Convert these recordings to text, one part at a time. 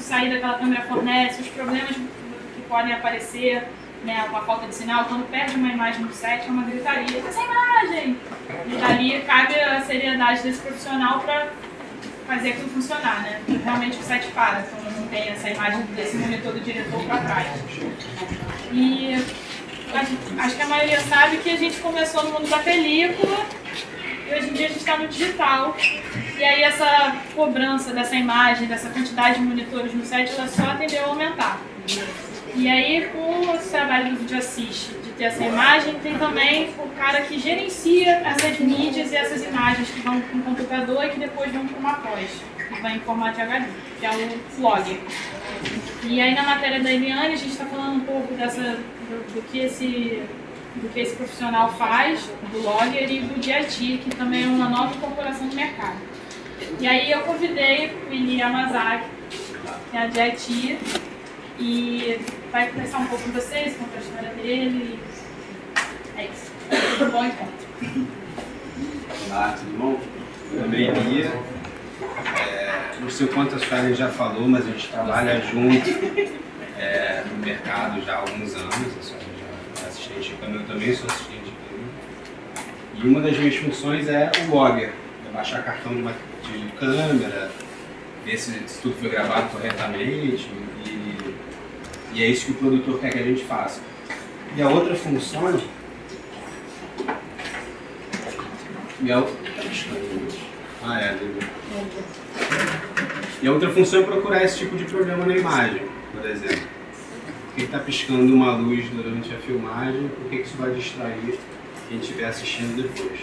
saída que aquela câmera fornece, os problemas que podem aparecer, né, com a falta de sinal, quando perde uma imagem no set, é uma gritaria, essa imagem! E dali cabe a seriedade desse profissional para fazer aquilo funcionar, né? Porque realmente o set para, então não tem essa imagem desse monitor do diretor para trás. E acho que a maioria sabe que a gente começou no mundo da película e hoje em dia a gente está no digital. E aí essa cobrança dessa imagem, dessa quantidade de monitores no set, ela só tendeu a aumentar. E aí, com o trabalho do Video Assist, de ter essa imagem, tem também o cara que gerencia essas mídias e essas imagens que vão para um computador e que depois vão para uma pós, que vai em formato de HD, que é o logger. E aí, na matéria da Eliane, a gente está falando um pouco do que esse profissional faz, do logger e do DIT, que também é uma nova incorporação do mercado. E aí eu convidei o Ili Yamazaki, que é a DIT, e vai conversar um pouco com vocês, contar a história dele. É isso. Tudo bom, então? Olá, tudo bom? Meu nome é Elia. Não sei o quanto a Suelen já falou, mas a gente trabalha junto no mercado já há alguns anos. A Suelen já é assistente de câmera, eu também sou assistente de câmera. E uma das minhas funções é o logger, é baixar cartão de câmera, ver se tudo foi gravado corretamente. E é isso que o produtor quer que a gente faça. E a outra função... E a outra função é procurar esse tipo de problema na imagem, por exemplo. Por que está piscando uma luz durante a filmagem? Por que isso vai distrair quem estiver assistindo depois?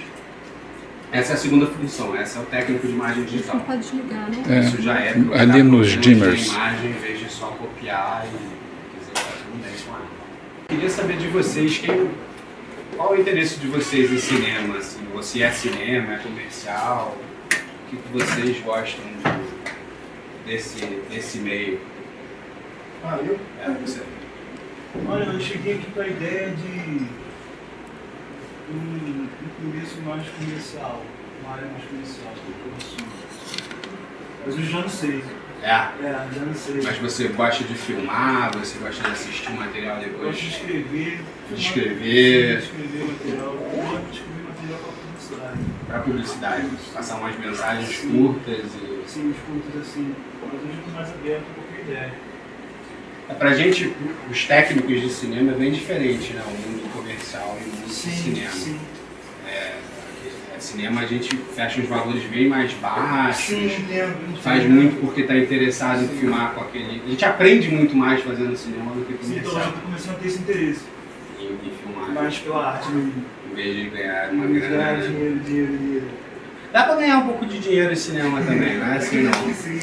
Essa é a segunda função, essa é o técnico de imagem digital. Não pode desligar, né? Isso já é ali nos dimmers. Imagem, em vez de só copiar e queria saber de vocês, qual é o interesse de vocês em cinema? Assim, ou se é cinema, é comercial? O que vocês gostam desse meio? Eu? Você. Olha, eu cheguei aqui com a ideia de um começo mais comercial, uma área mais comercial, mas eu já não sei. Já não sei. Mas você gosta de filmar, você gosta de assistir o material depois? Eu gosto de escrever. Escrever material. Eu gosto de escrever material para publicidade. Para publicidade, passar umas mensagens curtas e... Sim, curtas assim. Mas hoje eu estou mais aberto a qualquer ideia. Pra gente, os técnicos de cinema é bem diferente, né? O mundo comercial e o mundo do cinema. Sim. Cinema a gente fecha os valores bem mais baixos, Entendo. Faz muito porque está interessado em filmar com aquele... A gente aprende muito mais fazendo cinema do que comercial. Então eu estou começando a ter esse interesse. Em filmar. Mais pela arte mesmo. Em vez de ganhar uma grana. Dinheiro. Dá para ganhar um pouco de dinheiro em cinema também, não é assim não? Sim.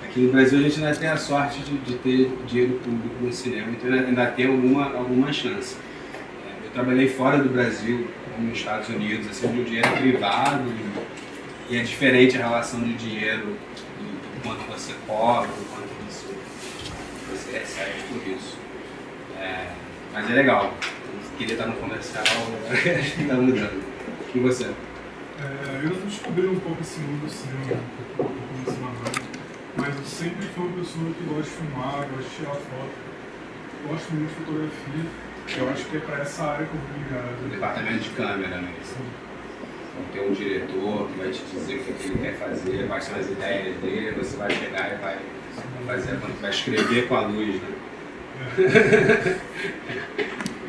Aqui no Brasil a gente ainda tem a sorte de ter dinheiro público no cinema, então ainda tem alguma chance. Eu trabalhei fora do Brasil, como nos Estados Unidos, assim, onde o dinheiro é privado e é diferente a relação de dinheiro, do quanto você cobra, do quanto você recebe por isso. Mas é legal. Eu queria estar no comercial, agora está mudando. E você? Eu descobri um pouco esse mundo do cinema, mas eu sempre fui uma pessoa que gosta de filmar, gosta de tirar foto, gosto muito de fotografia, eu acho que é para essa área que eu vou ligar. O departamento de câmera mesmo. Então, tem um diretor que vai te dizer o que ele quer fazer, quais são as ideias dele, você vai chegar e vai fazer, vai escrever com a luz, né?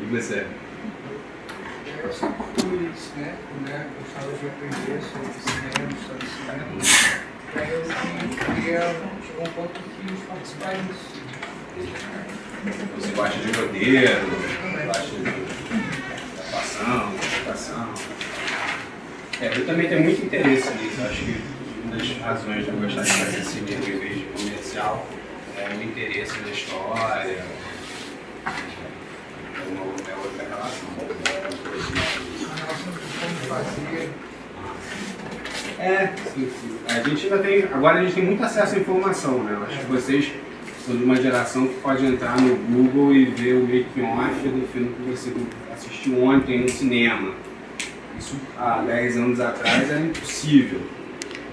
E você? Eu sempre fui cinético, né? Gostava de aprender sobre cinema, história do cinema. Aí eu chegou um ponto que quis participar disso. Você gosta de roteiro, gosta de atuação, interpretação. Eu também tenho muito interesse nisso. Acho que uma das razões de eu gostar de fazer cinema em vez de comercial é o interesse na história. É outra relação. A gente ainda tem. Agora a gente tem muito acesso à informação, né? Acho que vocês são de uma geração que pode entrar no Google e ver o making-off do filme que você assistiu ontem no cinema. Isso há 10 anos atrás era impossível.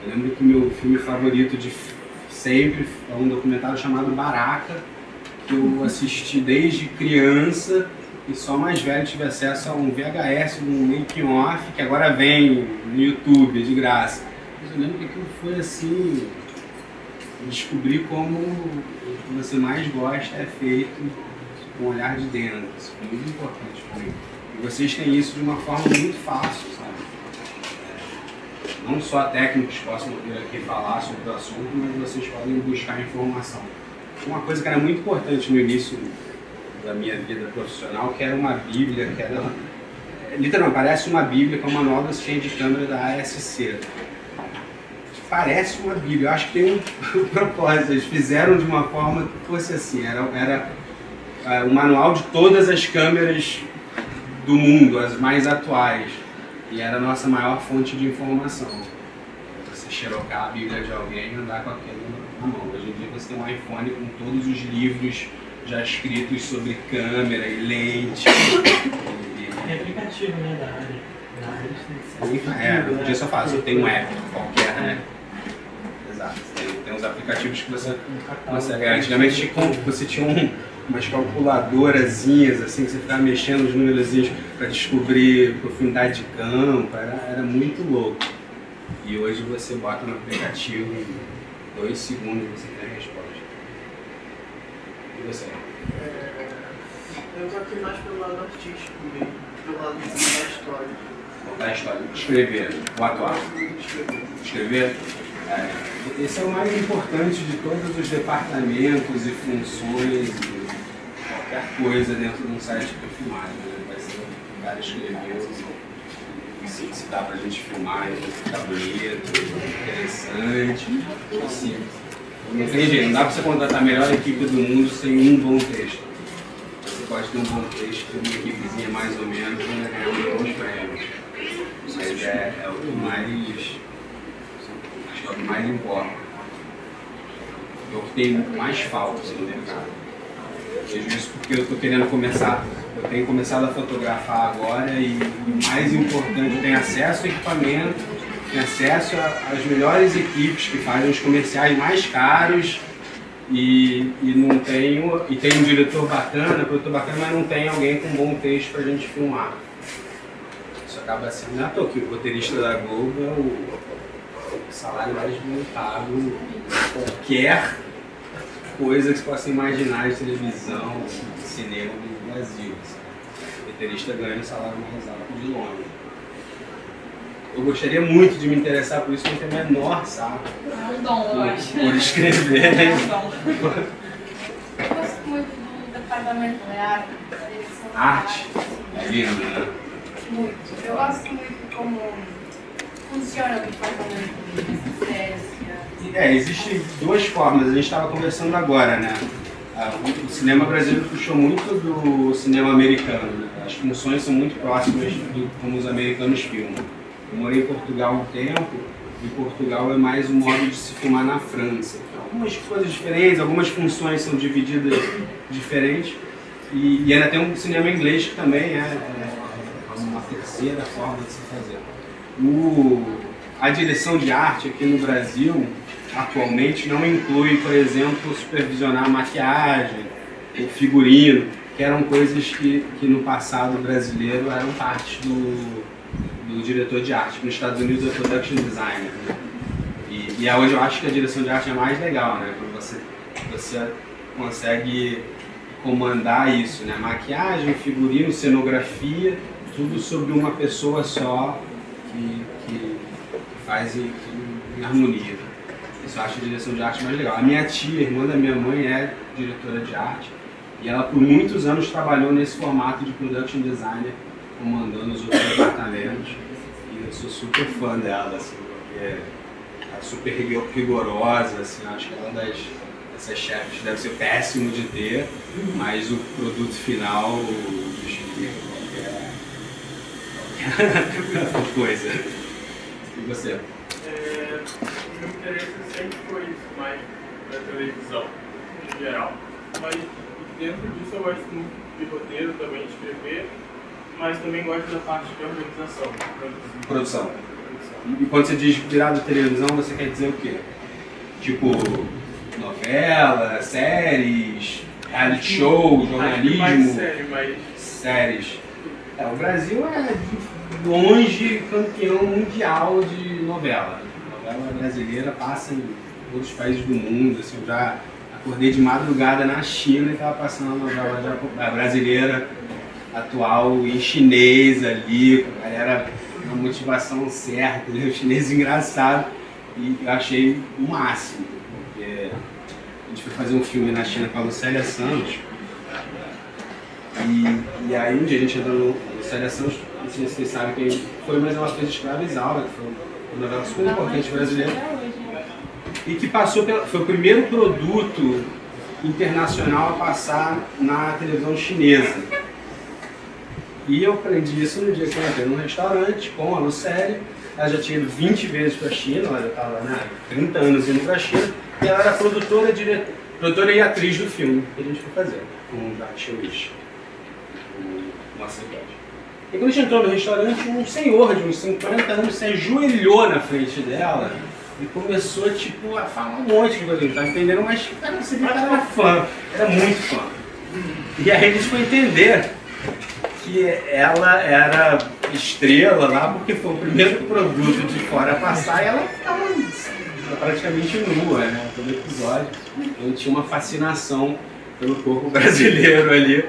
Eu lembro que meu filme favorito de sempre. É um documentário chamado Baraka, que eu assisti desde criança e só mais velho tive acesso a um VHS, um making off, que agora vem no YouTube, de graça. Mas eu lembro que aquilo foi assim, descobrir como o que você mais gosta é feito com o olhar de dentro. Isso foi muito importante para mim. E vocês têm isso de uma forma muito fácil, sabe? Não só técnicos possam vir aqui falar sobre o assunto, mas vocês podem buscar informação. Uma coisa que era muito importante no início da minha vida profissional, que era uma bíblia, que era, literalmente, parece uma bíblia com o manual do assistente de câmera da ASC. Parece uma bíblia, eu acho que tem um propósito, eles fizeram de uma forma que fosse assim, era o manual de todas as câmeras do mundo, as mais atuais, e era a nossa maior fonte de informação. Você xerocar a bíblia de alguém e andar com aquilo na mão. Hoje em dia você tem um iPhone com todos os livros já escritos sobre câmera e lente. É aplicativo, né, da área. No dia só faz, eu tenho um app qualquer, né? Exato. Tem uns aplicativos que você consegue. Antigamente você tinha umas calculadorazinhas assim, que você ficava mexendo os númerozinhos para descobrir profundidade de campo, era muito louco. E hoje você bota no aplicativo, em 2 segundos você tem a resposta. E você? Eu tô aqui mais pelo lado artístico mesmo, pelo lado da história. Contar a história, escrever, ou atuar. Escrever? Esse é o mais importante de todos os departamentos e funções e qualquer coisa dentro de um site para filmar. Né? Vai ser o cara escreveu, se dá pra gente filmar, ficar bonito, interessante, assim. Não tem jeito, não dá pra você contratar a melhor equipe do mundo sem um bom texto. Você pode ter um bom texto, uma equipezinha mais ou menos, e ainda ganhar uns bons prêmios. Mas é o que mais. Acho que é o que mais importa. É o que tem mais falta no mercado. Eu vejo isso porque eu estou querendo começar. Eu tenho começado a fotografar agora e o mais importante, eu tenho acesso a equipamento, tenho acesso às melhores equipes que fazem os comerciais mais caros e tenho um diretor bacana, produtor bacana, mas não tem alguém com bom texto para a gente filmar. Isso acaba sendo, não é à toa que o roteirista da Globo é o salário mais bem pago, qualquer coisa que você possa imaginar de televisão, de cinema do Brasil. O roteirista ganha o salário mais alto de longe. Eu gostaria muito de me interessar por isso, não tenho o menor saco. É um dom, eu acho. Por escrever. É um dom. Eu gosto muito do departamento de arte. Arte? É lindo, né? Muito. Eu gosto muito como funciona o departamento de estética. Existem duas formas, a gente estava conversando agora, né? O cinema brasileiro puxou muito do cinema americano, né? As funções são muito próximas do como os americanos filmam. Eu morei em Portugal um tempo, e Portugal é mais um modo de se filmar na França. Algumas coisas diferentes, algumas funções são divididas diferentes, e ainda tem um cinema inglês que também é uma terceira forma de se fazer. A direção de arte aqui no Brasil, atualmente, não inclui, por exemplo, supervisionar maquiagem, o figurino, que eram coisas que no passado brasileiro eram parte do diretor de arte, que nos Estados Unidos é production designer. Né? E hoje eu acho que a direção de arte é mais legal, né? Quando você consegue comandar isso, né? Maquiagem, figurino, cenografia, tudo sobre uma pessoa só que faz em harmonia. Isso eu acho a direção de arte mais legal. A minha tia, irmã da minha mãe, é diretora de arte e ela por muitos anos trabalhou nesse formato de production designer, comandando os outros departamentos. E eu sou super fã dela, assim, porque ela é super rigorosa, assim, acho que ela é dessas chefes deve ser péssimo de ter, mas o produto final justifica qualquer coisa. E você? Meu interesse sempre foi isso, mais da televisão, em geral. Mas dentro disso eu gosto muito de roteiro, também de escrever, mas também gosto da parte de organização. Produção. E quando você diz virar da televisão, você quer dizer o quê? Tipo, novela, séries, reality show, Mais jornalismo, sério, mas séries. O Brasil é de longe campeão mundial de novela. A novela brasileira passa em outros países do mundo. Assim, eu já acordei de madrugada na China e estava passando a novela brasileira atual em chinês ali, com a galera na motivação certa, o chinês engraçado. E eu achei o máximo, porque a gente foi fazer um filme na China com a Lucélia Santos. E aí um dia a gente entrou no Lucélia Santos, não sei se vocês sabem quem foi, mas ela fez Escrava Isaura, que foi uma novela super importante brasileira. E que passou foi o primeiro produto internacional a passar na televisão chinesa. E eu aprendi isso no dia que eu entrei num restaurante com a Lucélia. Ela já tinha ido 20 vezes para a China, ela já estava 30 anos indo para a China. E ela era produtora e atriz do filme que a gente foi fazer, com o Jacques Cherish, o Marcelo. E quando a gente entrou no restaurante, um senhor de uns 50 anos se ajoelhou na frente dela e começou tipo, a falar um monte de coisa, não estava entendendo, mas cara, você viu que ela era fã, era muito fã. E aí a gente foi entender que ela era estrela lá porque foi o primeiro produto de fora a passar e ela ficava praticamente nua, né, todo episódio. Então tinha uma fascinação pelo corpo brasileiro ali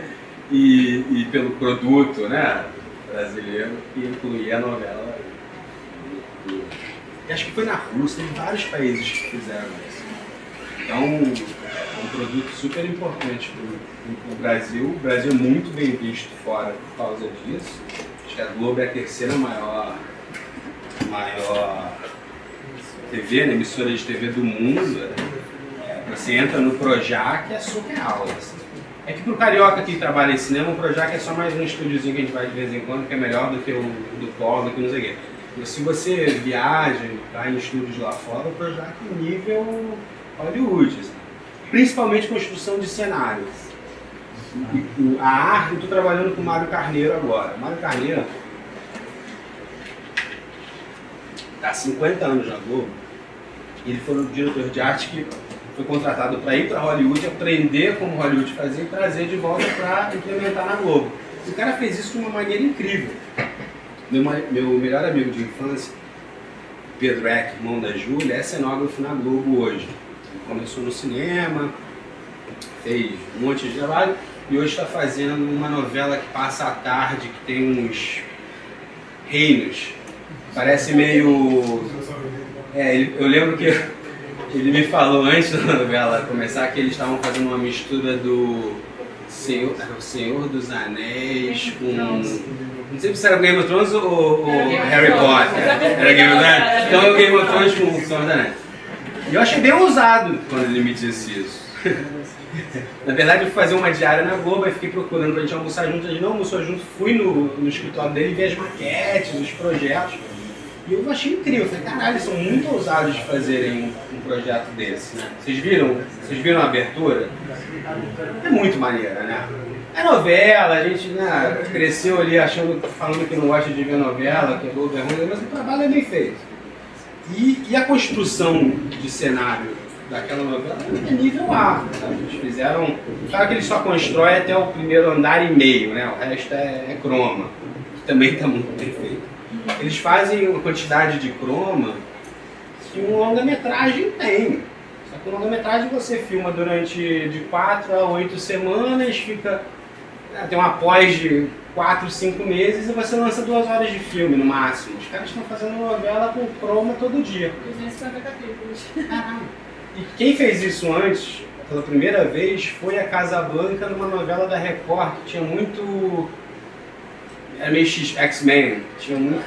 e pelo produto, né, brasileiro, que incluía a novela. E acho que foi na Rússia, tem vários países que fizeram isso. Então, é um produto super importante para o Brasil. O Brasil é muito bem visto fora por causa disso. Acho que a Globo é a terceira maior TV, né, emissora de TV do mundo. Você entra no Projac, é surreal. Assim. É que pro carioca que trabalha em cinema, o Projac é só mais um estúdiozinho que a gente vai de vez em quando, que é melhor do que o do Polo, do que não sei o quê. E se você viaja, vai em estúdios lá fora, o Projac é nível Hollywood. Assim. Principalmente construção de cenários. A arte, eu estou trabalhando com o Mário Carneiro agora. O Mário Carneiro está há 50 anos na Globo. Ele foi o diretor de arte que foi contratado para ir para Hollywood, aprender como Hollywood fazia e trazer de volta para implementar na Globo. O cara fez isso de uma maneira incrível. Meu melhor amigo de infância, Pedro Eck, irmão da Júlia, é cenógrafo na Globo hoje. Ele começou no cinema, fez um monte de trabalho e hoje está fazendo uma novela que passa à tarde, que tem uns reinos. Parece meio... eu lembro que ele me falou antes da novela começar que eles estavam fazendo uma mistura do Senhor dos Anéis com... Não sei se era Game of Thrones ou Harry Potter. Era Game of Thrones? Então é Game of Thrones com o Senhor dos Anéis. E eu achei bem ousado quando ele me disse isso. Na verdade eu fui fazer uma diária na Globo e fiquei procurando pra gente almoçar junto. A gente não almoçou junto, fui no escritório dele e vi as maquetes, os projetos. E eu achei incrível, eu falei, caralho, eles são muito ousados de fazerem um projeto desse, né? Vocês viram a abertura? É muito maneira, né? É novela, a gente cresceu ali falando que não gosta de ver novela, que é Globo é ruim, mas o trabalho é bem feito. E a construção de cenário daquela novela é nível A, sabe? Eles fizeram... Claro que eles só constroem até o primeiro andar e meio, né? O resto é croma, que também está muito bem feito. Eles fazem uma quantidade de croma que um longa-metragem tem. Só que um longa-metragem você filma durante de 4 a 8 semanas, tem uma pós de 4, 5 meses e você lança 2 horas de filme no máximo. Os caras estão fazendo novela com croma todo dia. 250 capítulos. E quem fez isso antes, pela primeira vez, foi a Casablanca numa novela da Record que tinha muito... Era meio X-Men, tinha muito...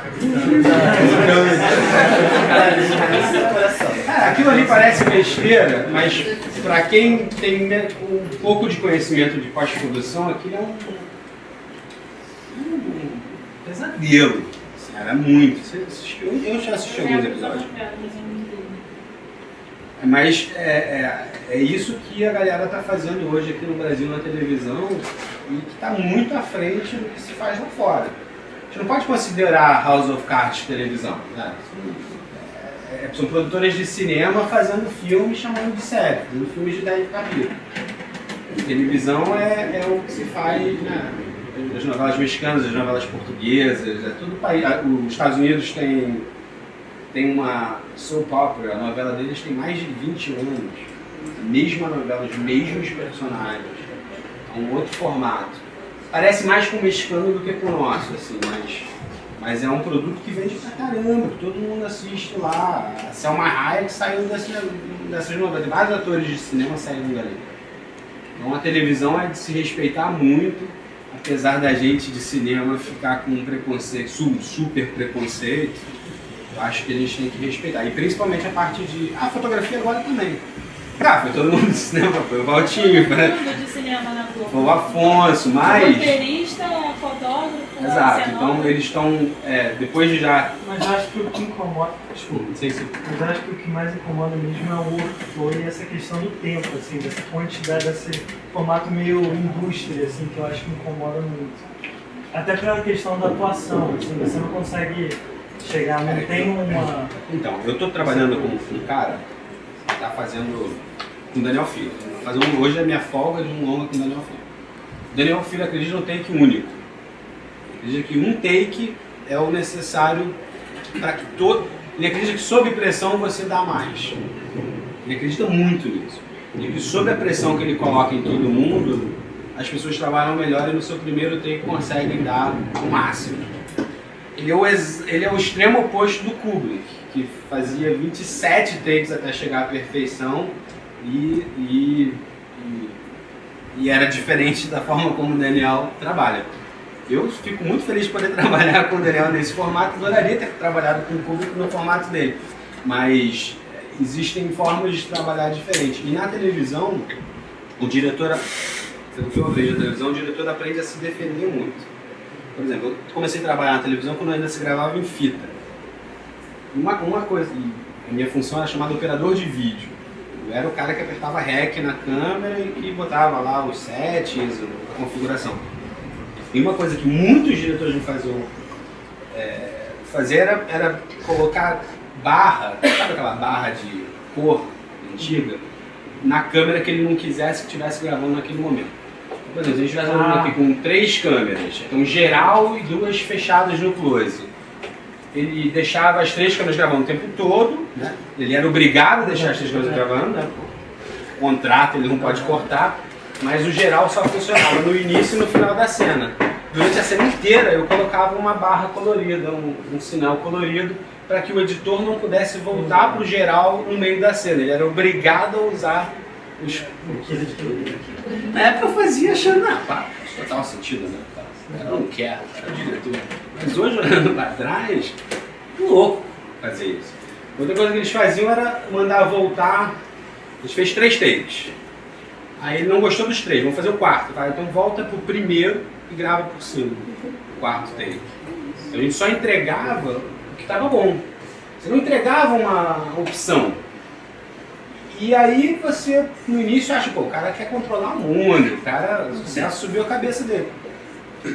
Aquilo ali parece besteira, mas para quem tem um pouco de conhecimento de pós-produção, aquilo é um pesadelo. Era muito. Eu já assisti alguns episódios. Mas é isso que a galera está fazendo hoje aqui no Brasil na televisão e que está muito à frente do que se faz lá fora. A gente não pode considerar House of Cards televisão, né? são produtoras de cinema fazendo filmes chamando de série, fazendo filmes de 10 capítulos. Televisão é o que se faz, né? As novelas mexicanas, as novelas portuguesas, é tudo país. Os Estados Unidos tem uma soap opera, a novela deles tem mais de 20 anos. A mesma novela, os mesmos personagens. É um outro formato. Parece mais com o mexicano do que com o nosso, assim, mas é um produto que vende pra caramba, que todo mundo assiste lá. A Selma Hayek saiu dessas novelas, vários atores de cinema saíram dali. Então a televisão é de se respeitar muito, apesar da gente de cinema ficar com um preconceito, super preconceito, eu acho que a gente tem que respeitar. E principalmente a parte de... A fotografia agora também. Foi todo mundo de cinema, foi o Valtinho, Todo mundo de cinema na Globo. foi o Afonso, mas... Roteirista, fotógrafo, Exato, então eles estão, depois de já... Mas eu acho que o que incomoda, desculpa, Não sei se... mas eu acho que o que mais incomoda mesmo é o workflow e essa questão do tempo, assim, dessa quantidade, desse formato meio indústria, assim, que eu acho que incomoda muito. Até pela questão da atuação, assim, você não consegue chegar, não tem uma... Então, eu estou trabalhando com um cara que está fazendo com o Daniel Filho. Hoje é minha folga de um longa com o Daniel Filho. O Daniel Filho acredita num take único. Acredita que um take é o necessário para que todo... Ele acredita que sob pressão você dá mais. Ele acredita muito nisso. E que sob a pressão que ele coloca em todo mundo, as pessoas trabalham melhor e no seu primeiro take conseguem dar o máximo. Ele é o extremo oposto do Kubrick, que fazia 27 takes até chegar à perfeição e era diferente da forma como o Daniel trabalha. Eu fico muito feliz de poder trabalhar com o Daniel nesse formato, adoraria ter trabalhado com o Kubrick no formato dele, mas existem formas de trabalhar diferentes. E na televisão, pelo que eu vejo na televisão, o diretor aprende a se defender muito. Por exemplo, eu comecei a trabalhar na televisão quando ainda se gravava em fita. Uma coisa, a minha função era chamada operador de vídeo. Eu era o cara que apertava REC na câmera e que botava lá os settings, a configuração. E uma coisa que muitos diretores me faziam fazer era colocar barra, sabe aquela barra de cor antiga, na câmera que ele não quisesse que estivesse gravando naquele momento. Por exemplo, a gente vai gravando aqui com 3 câmeras, então geral e 2 fechadas no close. Ele deixava as 3 câmeras gravando o tempo todo, né? Ele era obrigado a deixar as 3 câmeras gravando, né? O contrato ele não pode cortar, mas o geral só funcionava no início e no final da cena. Durante a cena inteira eu colocava uma barra colorida, um sinal colorido, para que o editor não pudesse voltar para o geral no meio da cena. Ele era obrigado a usar os... Na época eu fazia achando, faz total sentido, né? Eu não quero, era o diretor. Mas hoje, olhando para trás, louco fazer isso. Outra coisa que eles faziam era mandar voltar. A gente fez 3 takes. Aí ele não gostou dos 3, vamos fazer o 4. Tá? Então volta pro primeiro e grava por cima. O 4º take. Então a gente só entregava o que estava bom. Você não entregava uma opção. E aí você, no início, acha, o cara quer controlar o mundo, o cara, o sucesso subiu a cabeça dele.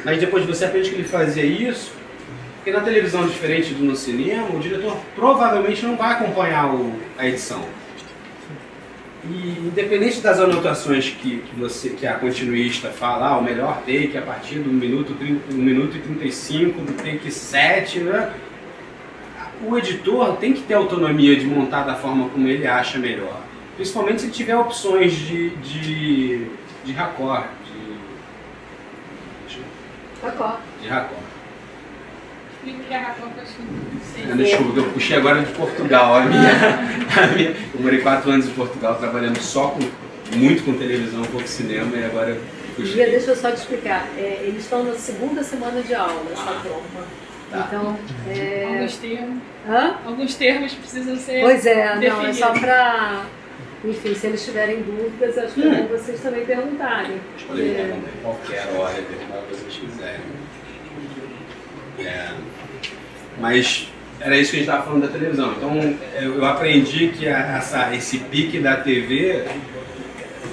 Mas depois você aprende que ele fazia isso, porque na televisão, diferente do no cinema, o diretor provavelmente não vai acompanhar a edição. E independente das anotações que a continuista fala, o melhor take a partir do 1 minuto e 35, do take 7, né? O editor tem que ter autonomia de montar da forma como ele acha melhor. Principalmente se ele tiver opções de raccord. De raccord. Desculpa, eu puxei agora de Portugal. Eu morei 4 anos em Portugal trabalhando muito com televisão, um pouco cinema e agora eu puxei. Deixa eu só te explicar. Eles estão na 2ª semana de aula, essa turma. Tá. Então, Alguns termos precisam ser Pois é, definidos. não, é só para... Enfim, se eles tiverem dúvidas, acho que é bom vocês também perguntarem. Eles podem me perguntar em qualquer hora, perguntar o que vocês quiserem. Mas era isso que a gente estava falando da televisão. Então eu aprendi que esse pique da TV,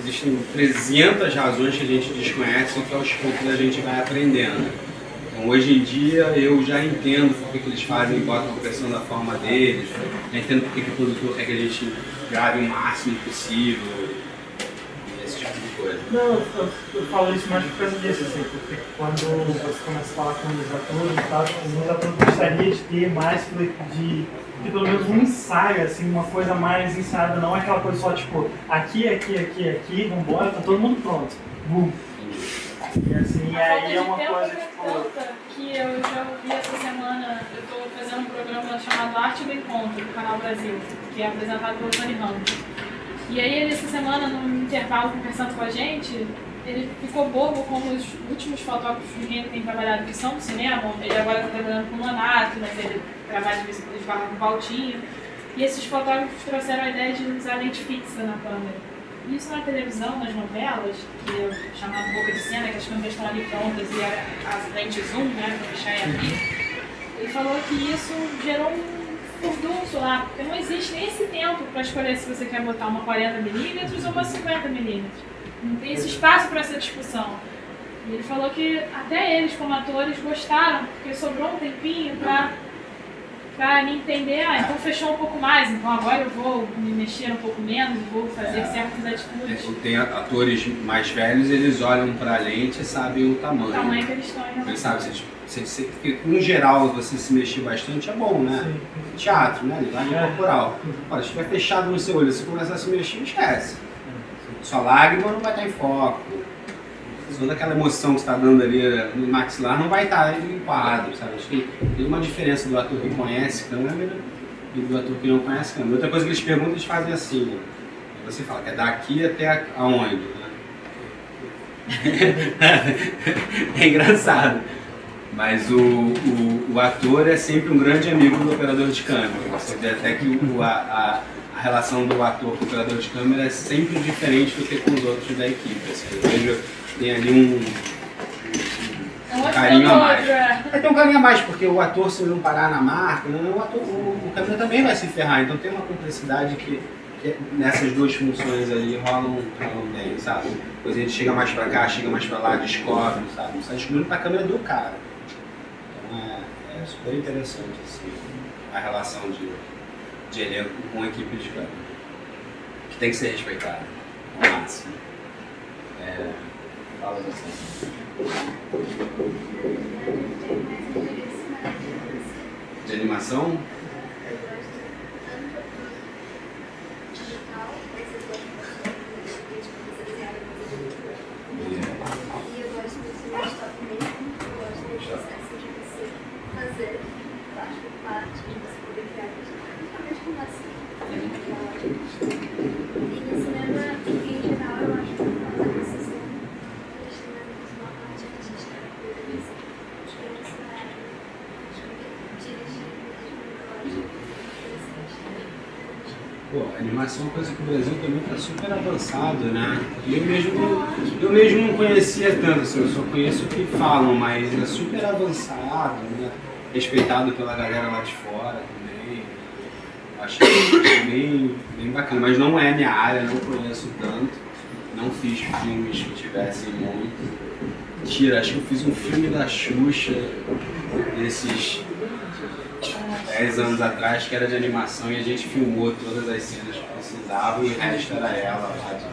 existem 300 razões que a gente desconhece e que aos poucos a gente vai aprendendo. Então, hoje em dia eu já entendo por que eles fazem e botam a pressão da forma deles, já entendo por que o produtor quer que a gente grave o máximo possível, esse tipo de coisa. Não, eu falo isso mais por causa disso, assim, porque quando você começa a falar com os atores e tal, os atores gostariam de ter mais de pelo menos um ensaio, assim, uma coisa mais ensaiada, não aquela coisa só tipo, aqui, vambora, tá todo mundo pronto. Bum. E assim, A falta aí de é uma tempo coisa é tipo. tanta que eu já ouvi essa semana, eu estou fazendo um programa chamado Arte do Encontro, do Canal Brasil, que é apresentado pelo Tony Ramos. E aí ele, essa semana, no intervalo, conversando com a gente, ele ficou bobo como os últimos fotógrafos que ele tem trabalhado, que são do cinema. Ele agora está trabalhando com o Nonato, mas ele trabalha de vez em quando, ele fala com o Valtinho. E esses fotógrafos trouxeram a ideia de usar lente fixa na câmera. Isso na televisão, nas novelas, que é chamado boca de cena, que as câmeras estão ali prontas e as lentes zoom, né, para fechar e abrir. Ele falou que isso gerou um furdunço lá, porque não existe nem esse tempo para escolher se você quer botar uma 40mm ou uma 50mm. Não tem esse espaço para essa discussão. E ele falou que até eles, como atores, gostaram, porque sobrou um tempinho para me entender, então fechou um pouco mais, então agora eu vou me mexer um pouco menos, vou fazer certas atitudes. Tem atores mais velhos, eles olham para a lente e sabem o tamanho. O tamanho que eles estão em Eles sabem, porque no geral você se mexer bastante é bom, né? Sim. Teatro, né? Linguagem corporal. Olha, se estiver fechado no seu olho, você começar a se mexer, esquece. Sua lágrima não vai estar em foco. Toda aquela emoção que você está dando ali no maxilar não vai estar enquadro, sabe? Acho que tem uma diferença do ator que conhece câmera e do ator que não conhece câmera. Outra coisa que eles perguntam, eles fazem assim, né? Você fala que é daqui até aonde, né? É engraçado. Mas o ator é sempre um grande amigo do operador de câmera. Você vê até que a relação do ator com o operador de câmera é sempre diferente do que com os outros da equipe. Assim, eu vejo tem ali um carinho a mais. Vai ter um carinho a mais, porque o ator, se não parar na marca, o câmera também vai se ferrar. Então tem uma complexidade que nessas duas funções ali rolam bem, sabe? Depois a gente chega mais pra cá, chega mais pra lá, descobre, sabe? Você está descobrindo pra câmera do cara. Então é super interessante assim, a relação de elenco com a equipe de câmera, que tem que ser respeitada ao máximo. Fala você. De animação? Pô, a animação é uma coisa que o Brasil também está super avançado, né? Eu mesmo não conhecia tanto, assim, eu só conheço o que falam, mas é super avançado, né? Respeitado pela galera lá de fora também. Acho bem bacana, mas não é minha área, não conheço tanto. Não fiz filmes que tivessem muito. Mentira, acho que eu fiz um filme da Xuxa desses 10 anos atrás, que era de animação, e a gente filmou todas as cenas que precisavam e o resto era ela lá de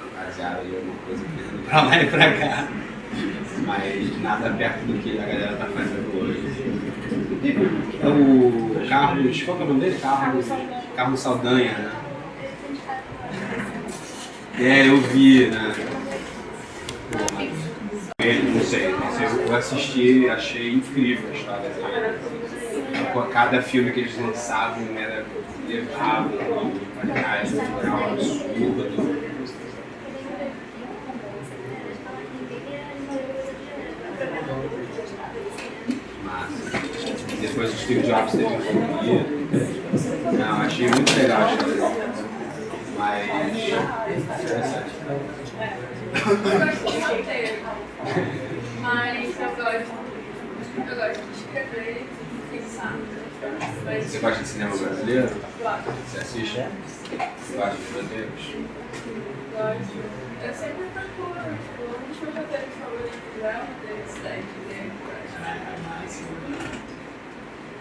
fantasiada e alguma coisa indo pra lá e pra cá. Mas nada perto do que a galera tá fazendo hoje. É o Carlos, qual que é o nome dele? Carlos Saldanha, né? Eu vi, né? Não sei, eu assisti, achei incrível a história dele. Cada filme que eles lançavam era levado uma qualidade cultural absurda. Massa. Depois o Steve Jobs teve a companhia. Não, achei muito legal a história. Mas interessante. Eu gosto de roteiro, mas eu gosto de escrever e pensar. Você gosta de cinema brasileiro? Gosto. Você assiste? Você gosta de roteiros? Gosto. Eu sempre procuro dos meus roteiros favoritos é o roteiro de cidade de Dentro.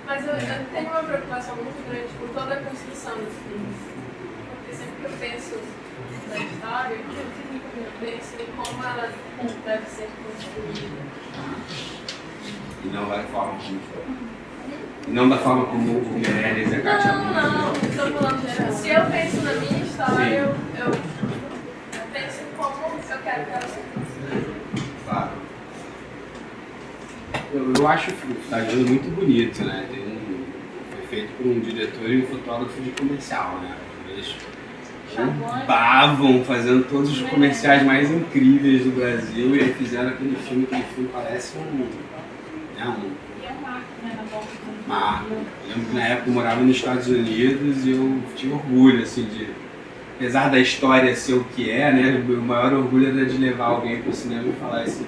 Mas eu tenho uma preocupação muito grande com toda a construção dos filmes. Porque sempre que eu penso na história, eu penso em como ela deve ser construída. E não da forma como foi. E não da forma como o Meirelles e a Katia. Não, estou falando geral. Se eu penso na minha história, eu penso em como eu quero que ela seja construída. Claro. Eu acho o Estagiário muito bonito, né? Foi feito por um diretor e um fotógrafo de comercial, né? Eles bavam fazendo todos os comerciais mais incríveis do Brasil e aí fizeram aquele filme parece um marco. Eu lembro que na época eu morava nos Estados Unidos e eu tinha orgulho, assim, de... Apesar da história ser o que é, né? O maior orgulho era de levar alguém para o cinema e falar esse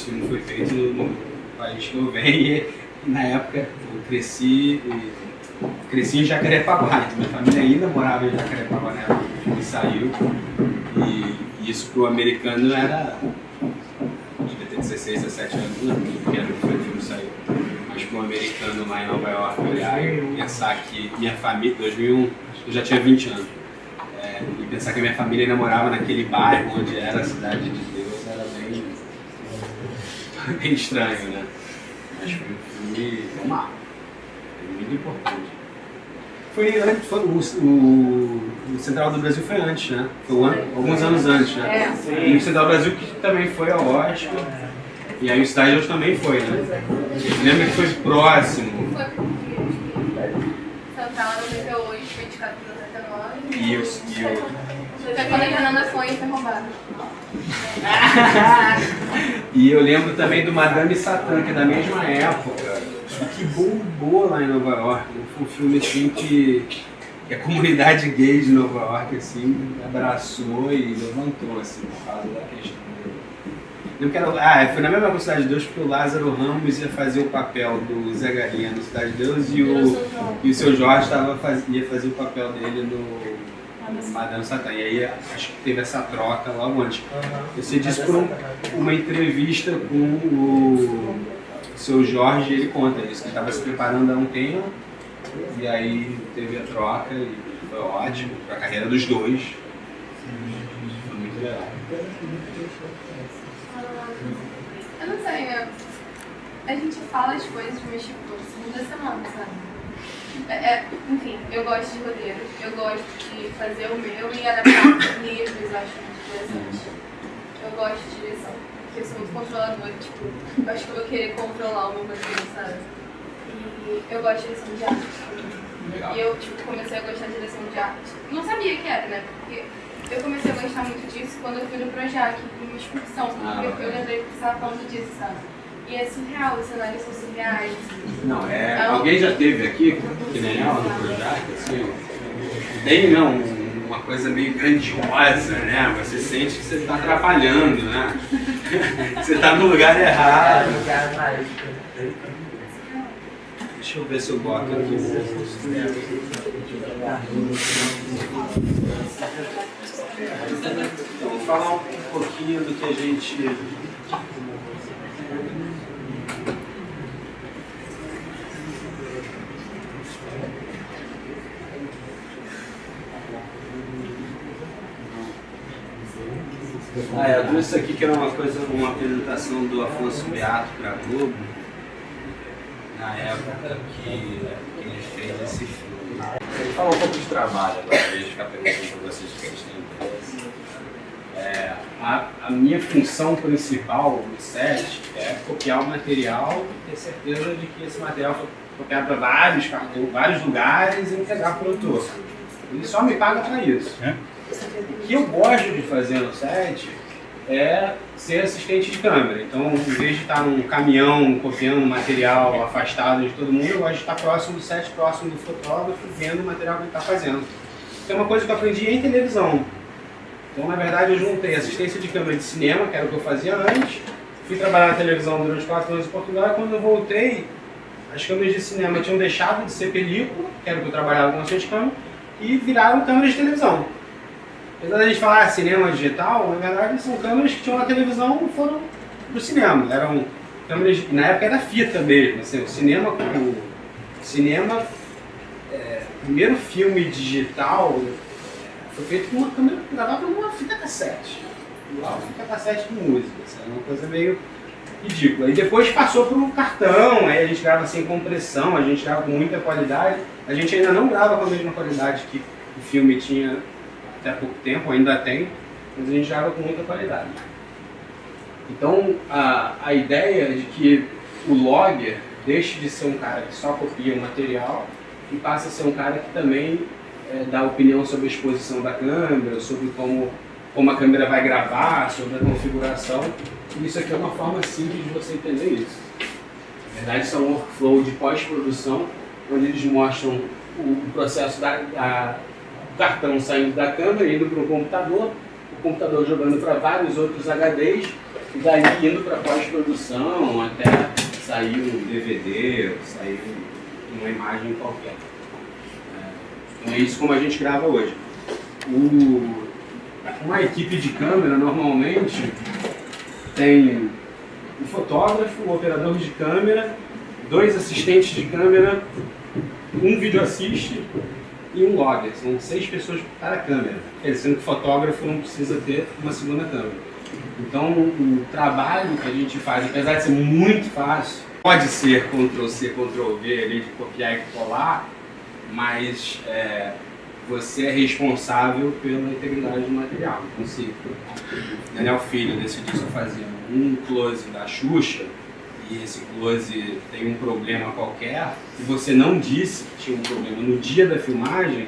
filme foi feito no país que eu venho. E na época eu cresci em Jacarepaguá, então minha família ainda morava em Jacarepaguá na época que o filme saiu. E isso para o americano era... devia ter 16, 17 anos, não porque era quando o filme saiu. Mas para um americano lá em Nova York olhar e pensar que minha família, 2001, eu já tinha 20 anos, e pensar que a minha família ainda morava naquele bairro onde era a Cidade de Deus, era bem estranho, né? Mas foi um filme muito importante. O Central do Brasil foi antes, né? Foi alguns anos antes, né? E o Central do Brasil que também foi ao Oscar. E aí o Cidade de Deus também foi, né? Lembra que foi próximo. Foi porque Central 98, 24 99. E o... Foi quando a Fernanda foi e foi roubada. E eu lembro também do Madame Satã, que é da mesma época, que bombou lá em Nova York. Foi um filme assim que a comunidade gay de Nova York assim, abraçou e levantou assim, por causa da questão. Lembro que foi na mesma Cidade de Deus porque o Lázaro Ramos ia fazer o papel do Zé Galinha no Cidade de Deus e o seu Jorge ia fazer o papel dele no Madame Satã. E aí acho que teve essa troca logo antes. Você disse por uma entrevista com o seu Jorge, ele conta isso, que ele estava se preparando há um tempo e aí teve a troca e foi ótimo para a carreira dos dois. Foi muito legal. Eu não sei, a gente fala as coisas, mas tipo, segunda semana, sabe? Enfim, eu gosto de roteiro, eu gosto de fazer o meu e adaptar livros, eu acho muito interessante. Eu gosto de direção, porque eu sou muito controladora, tipo, eu acho que eu vou querer controlar o meu roteiro, sabe? E eu gosto de direção de arte. E eu, tipo, comecei a gostar de direção de arte. Não sabia que era, né? Porque eu comecei a gostar muito disso quando eu fui no Projac, em uma excursão. Eu lembrei que você estava falando disso, sabe? E é surreal, os cenários são surreais. Não, alguém já teve aqui, que nem ela, no Projac, assim, tem uma coisa meio grandiosa, né? Você sente que você está atrapalhando, né? Você está no lugar errado. Deixa eu ver se eu boto aqui. Então, vou falar um pouquinho do que a gente... eu trouxe aqui que era uma apresentação do Afonso Beato para a Globo, na época que ele fez esse filme. Ele fala um pouco de trabalho agora, deixa eu ficar perguntando para vocês se vocês têm interesse. A minha função principal no set é copiar o material e ter certeza de que esse material foi copiado para vários lugares e entregar para o produtor. Ele só me paga para isso. O que eu gosto de fazer no set é ser assistente de câmera. Então, em vez de estar num caminhão copiando material afastado de todo mundo, eu gosto de estar próximo do set, próximo do fotógrafo, vendo o material que ele está fazendo. Isso é uma coisa que eu aprendi em televisão. Então, na verdade, eu juntei assistência de câmera de cinema, que era o que eu fazia antes, fui trabalhar na televisão durante 4 anos em Portugal, e quando eu voltei, as câmeras de cinema tinham deixado de ser película, que era o que eu trabalhava com assistente de câmera, e viraram câmeras de televisão. apesar da gente falar cinema digital, na verdade são câmeras que tinham na televisão e foram pro cinema. Eram câmeras, na época era fita mesmo, assim, o cinema, o primeiro filme digital foi feito com uma câmera que gravava numa fita cassete. Uma fita cassete de música, assim, uma coisa meio ridícula. E depois passou para um cartão, aí a gente grava sem compressão, a gente grava com muita qualidade. A gente ainda não grava com a mesma qualidade que o filme tinha até pouco tempo, ainda tem, mas a gente grava com muita qualidade. Então a ideia é de que o logger deixe de ser um cara que só copia o material e passe a ser um cara que também dá opinião sobre a exposição da câmera, sobre como a câmera vai gravar, sobre a configuração. E isso aqui é uma forma simples de você entender isso. Na verdade, isso é um workflow de pós-produção, onde eles mostram o processo do cartão saindo da câmera, indo para o computador jogando para vários outros HDs, e daí indo para pós-produção até sair um DVD, ou sair uma imagem qualquer. Então é isso como a gente grava hoje. Uma equipe de câmera normalmente tem um fotógrafo, um operador de câmera, 2 assistentes de câmera, um videoassiste e um logger. São 6 pessoas por cada câmera, sendo que o fotógrafo não precisa ter uma segunda câmera. Então o trabalho que a gente faz, apesar de ser muito fácil, pode ser Ctrl+C, Ctrl+V ali de copiar e colar, mas você é responsável pela integridade do material. Então, se o Daniel Filho decidiu só fazer um close da Xuxa e esse close tem um problema qualquer e você não disse que tinha um problema no dia da filmagem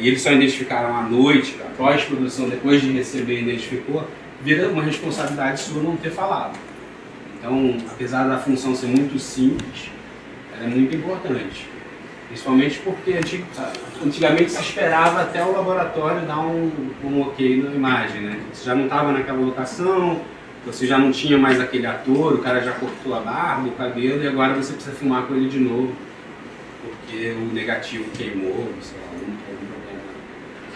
e eles só identificaram à noite, a pós-produção, depois de receber, identificou, vira uma responsabilidade sua não ter falado. Então, apesar da função ser muito simples, ela é muito importante. Principalmente porque antigamente se esperava até o laboratório dar um ok na imagem, né? Você já não estava naquela locação, você já não tinha mais aquele ator, o cara já cortou a barba, o cabelo, e agora você precisa filmar com ele de novo, porque o negativo queimou, sei lá, algum problema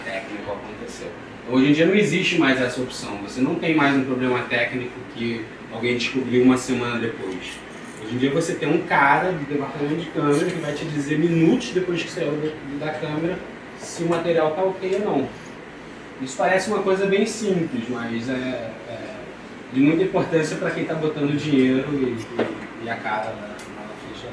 técnico aconteceu. Então, hoje em dia não existe mais essa opção, você não tem mais um problema técnico que alguém descobriu uma semana depois. Hoje em dia você tem um cara do departamento de câmera que vai te dizer minutos depois que saiu da câmera se o material está ok ou não. Isso parece uma coisa bem simples, mas é de muita importância para quem está botando dinheiro e a cara na ficha.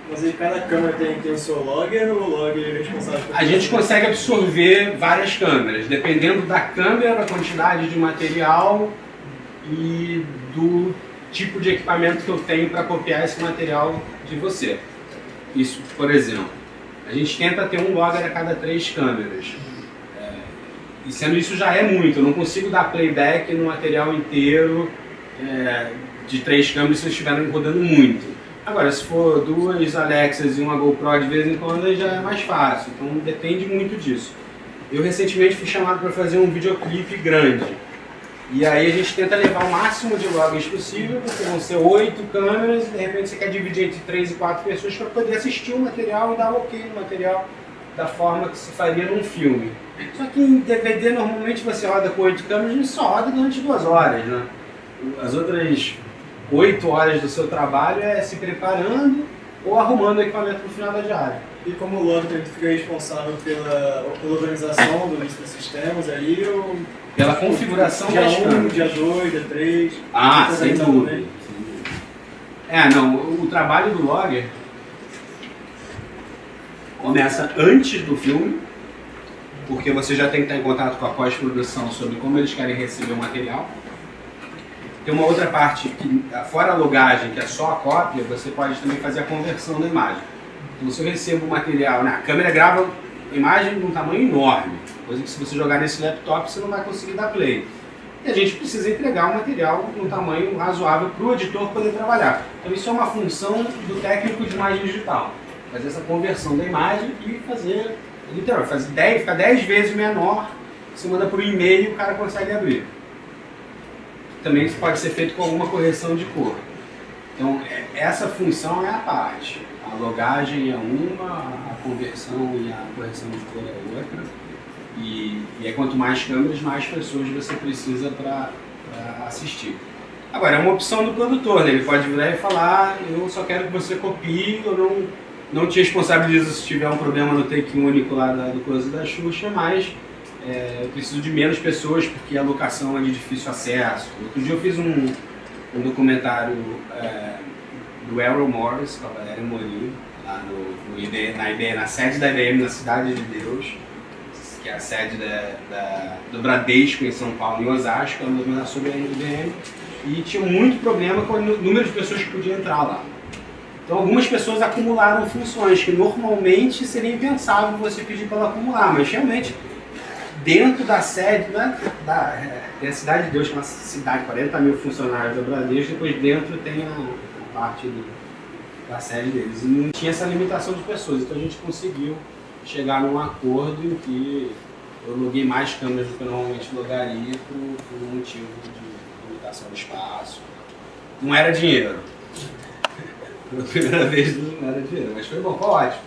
Mas aí cada câmera tem o seu logger ou o logger é responsável por... A gente consegue absorver várias câmeras, dependendo da câmera, da quantidade de material e do tipo de equipamento que eu tenho para copiar esse material de você. Isso, por exemplo, a gente tenta ter um logger a cada 3 câmeras. E sendo isso já é muito, eu não consigo dar playback no material inteiro de 3 câmeras se eles estiverem rodando muito. Agora, se for 2 Alexas e uma GoPro de vez em quando, já é mais fácil, então depende muito disso. Eu recentemente fui chamado para fazer um videoclipe grande. E aí a gente tenta levar o máximo de loggers possível, porque vão ser 8 câmeras, e de repente você quer dividir entre 3 e 4 pessoas para poder assistir o material e dar ok no material da forma que se faria num filme. Só que em DVD normalmente você roda com 8 câmeras e só roda durante 2 horas, né? As outras 8 horas do seu trabalho é se preparando ou arrumando o equipamento para o final da diária. E como o logger ele fica responsável pela organização dos sistemas ali, ou... Pela configuração dia das 1, câmeras. dia 2, dia 3... Sem dúvida. Não, o trabalho do logger começa antes do filme, porque você já tem que estar em contato com a pós-produção sobre como eles querem receber o material. Tem uma outra parte, que fora a logagem, que é só a cópia, você pode também fazer a conversão da imagem. Então, se eu recebo o material, a câmera grava a imagem de um tamanho enorme, coisa que se você jogar nesse laptop você não vai conseguir dar play. E a gente precisa entregar o material num tamanho razoável para o editor poder trabalhar. Então isso é uma função do técnico de imagem digital. Fazer essa conversão da imagem e fazer, literalmente, ficar 10 vezes menor, você manda por e-mail e o cara consegue abrir. Também isso pode ser feito com alguma correção de cor. Então essa função é a parte. A logagem é uma, a conversão e a correção de cor é outra. E aí, quanto mais câmeras, mais pessoas você precisa para assistir. Agora, é uma opção do produtor, né? Ele pode virar e falar, eu só quero que você copie, eu não te responsabilizo se tiver um problema no take único lá do Close da Xuxa, mas eu preciso de menos pessoas porque a locação é de difícil acesso. Outro dia eu fiz um documentário do Errol Morris, com a Valéria Morim, lá na sede da IBM, na Cidade de Deus, que é a sede do Bradesco em São Paulo, em Osasco, um documentário sobre a IBM, e tinha muito problema com o número de pessoas que podiam entrar lá. Então algumas pessoas acumularam funções que normalmente seria impensável você pedir para ela acumular, mas realmente dentro da sede, né, tem a Cidade de Deus, que é uma cidade, 40 mil funcionários do Bradesco, depois dentro tem a parte da sede deles. E não tinha essa limitação de pessoas, então a gente conseguiu chegar num acordo em que eu loguei mais câmeras do que eu normalmente logaria por um motivo de limitação de espaço. Não era dinheiro. Pela primeira vez não era dinheiro, mas foi bom, foi ótimo.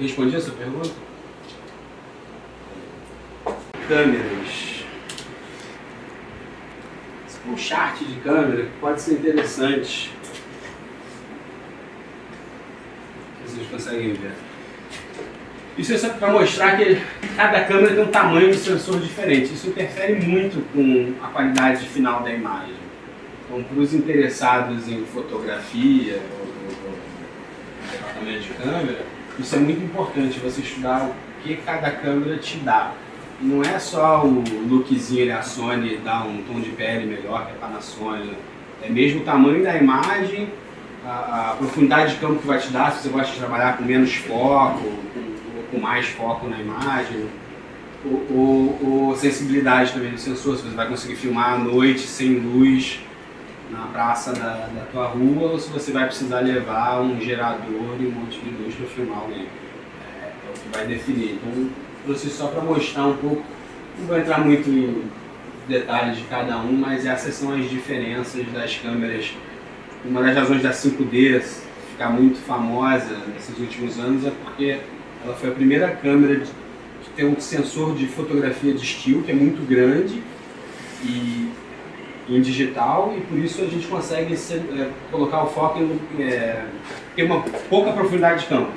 Respondi a sua pergunta? Câmeras. Um chart de câmera que pode ser interessante. Vocês conseguem ver. Isso é só para mostrar que cada câmera tem um tamanho de sensor diferente. Isso interfere muito com a qualidade final da imagem. Então, para os interessados em fotografia ou departamento de câmera, isso é muito importante, você estudar o que cada câmera te dá. Não é só o lookzinho, a Sony dá um tom de pele melhor que a Panasonic. É mesmo o tamanho da imagem, a profundidade de campo que vai te dar, se você gosta de trabalhar com menos foco, com mais foco na imagem. Ou sensibilidade também do sensor, se você vai conseguir filmar à noite sem luz na praça da tua rua, ou se você vai precisar levar um gerador e um monte de luz para filmar alguém. É o que vai definir. Então, trouxe só para mostrar um pouco, não vou entrar muito em detalhes de cada um, mas essas são as diferenças das câmeras. Uma das razões da 5D ficar muito famosa nesses últimos anos é porque ela foi a primeira câmera de ter um sensor de fotografia de estilo, que é muito grande, e em digital, e por isso a gente consegue colocar o foco em ter uma pouca profundidade de campo.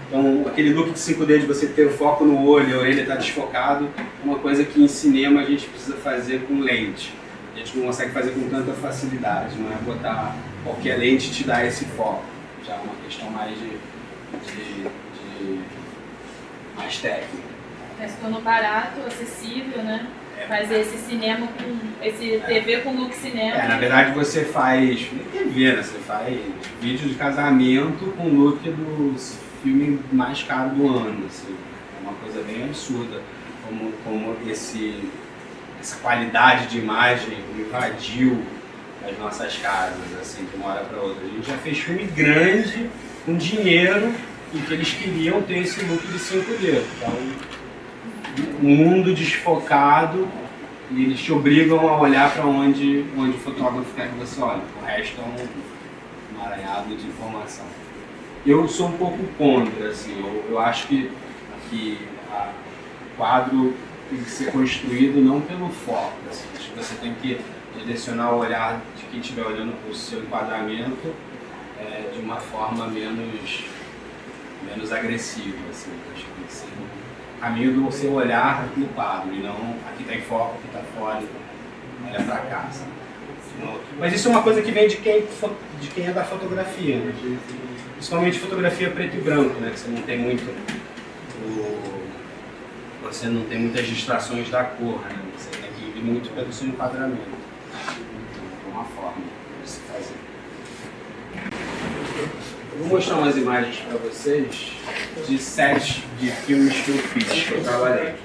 Então, aquele look de 5D de você ter o foco no olho, a orelha está desfocado, é uma coisa que em cinema a gente precisa fazer com lente. A gente não consegue fazer com tanta facilidade, não é botar qualquer lente e te dar esse foco. Já é uma questão mais mais técnica. Se tornou barato, acessível, né? Fazer esse cinema com esse TV com look cinema. Na verdade você faz TV, né? Você faz vídeo de casamento com look dos filmes mais caros do ano, assim. É uma coisa bem absurda como essa qualidade de imagem invadiu as nossas casas, assim, de uma hora para outra. A gente já fez filme grande, com dinheiro, e que eles queriam ter esse look de 5D. Então, um mundo desfocado, e eles te obrigam a olhar para onde o fotógrafo quer que você olhe. O resto é um emaranhado de informação. Eu sou um pouco contra, assim, eu acho que o quadro tem que ser construído não pelo foco, assim, acho que você tem que direcionar o olhar de quem estiver olhando para o seu enquadramento de uma forma menos agressiva, assim, acho que tem que ser o caminho do seu olhar no quadro, e não aqui está em foco, aqui está fora, olha para cá. Sabe? Mas isso é uma coisa que vem de quem é da fotografia, né? Principalmente fotografia preto e branco, né? Que você não tem muitas distrações da cor, né? Você tem que ir muito pelo seu enquadramento. Então, é uma forma de se fazer. Eu vou mostrar umas imagens para vocês de sets de filmes que eu fiz, que eu trabalhei.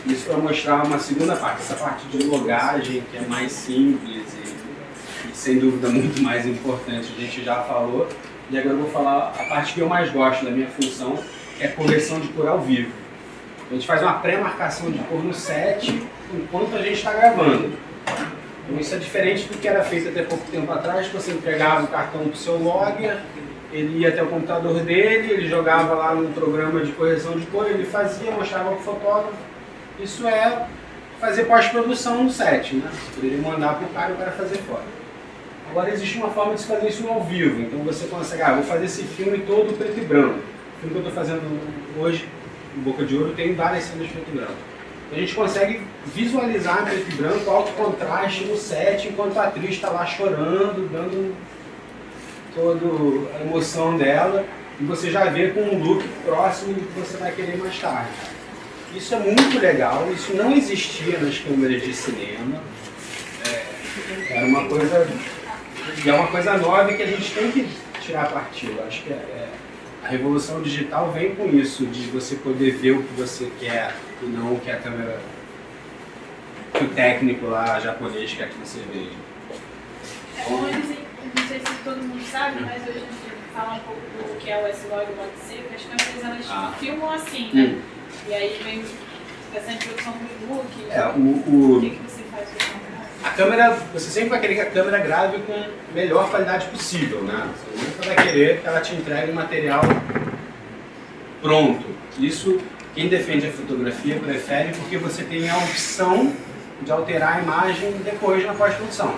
Isso para mostrar uma segunda parte, essa parte de logagem que é mais simples e sem dúvida muito mais importante, a gente já falou. E agora eu vou falar a parte que eu mais gosto da minha função, que é a correção de cor ao vivo. A gente faz uma pré-marcação de cor no set enquanto a gente está gravando. Então isso é diferente do que era feito até pouco tempo atrás, que você entregava o cartão para o seu logger, ele ia até o computador dele, ele jogava lá no programa de correção de cor, ele fazia, mostrava para o fotógrafo. Isso é fazer pós-produção no set, né? Você poderia mandar para o cara e o cara fazer fora. Agora existe uma forma de se fazer isso ao vivo, então você consegue, vou fazer esse filme todo preto e branco. O filme que eu estou fazendo hoje, em Boca de Ouro, tem várias cenas preto e branco. A gente consegue visualizar em preto e branco alto contraste no set, enquanto a atriz está lá chorando, dando toda a emoção dela, e você já vê com um look próximo do que você vai querer mais tarde. Isso é muito legal, isso não existia nas câmeras de cinema. Era uma coisa, e é uma coisa nova que a gente tem que tirar partido. Acho que a revolução digital vem com isso, de você poder ver o que você quer e não o que a câmera, que o técnico lá japonês quer que você veja. Hoje, não sei se todo mundo sabe, mas hoje a gente fala um pouco do que é o S-Log e o Log-C, que as câmeras elas filmam assim, né? E aí vem essa introdução do look. O que você faz com a câmera? A câmera, você sempre vai querer que a câmera grave com a melhor qualidade possível, né? Você nunca vai querer que ela te entregue um material pronto. Isso, quem defende a fotografia prefere, porque você tem a opção de alterar a imagem depois na pós-produção.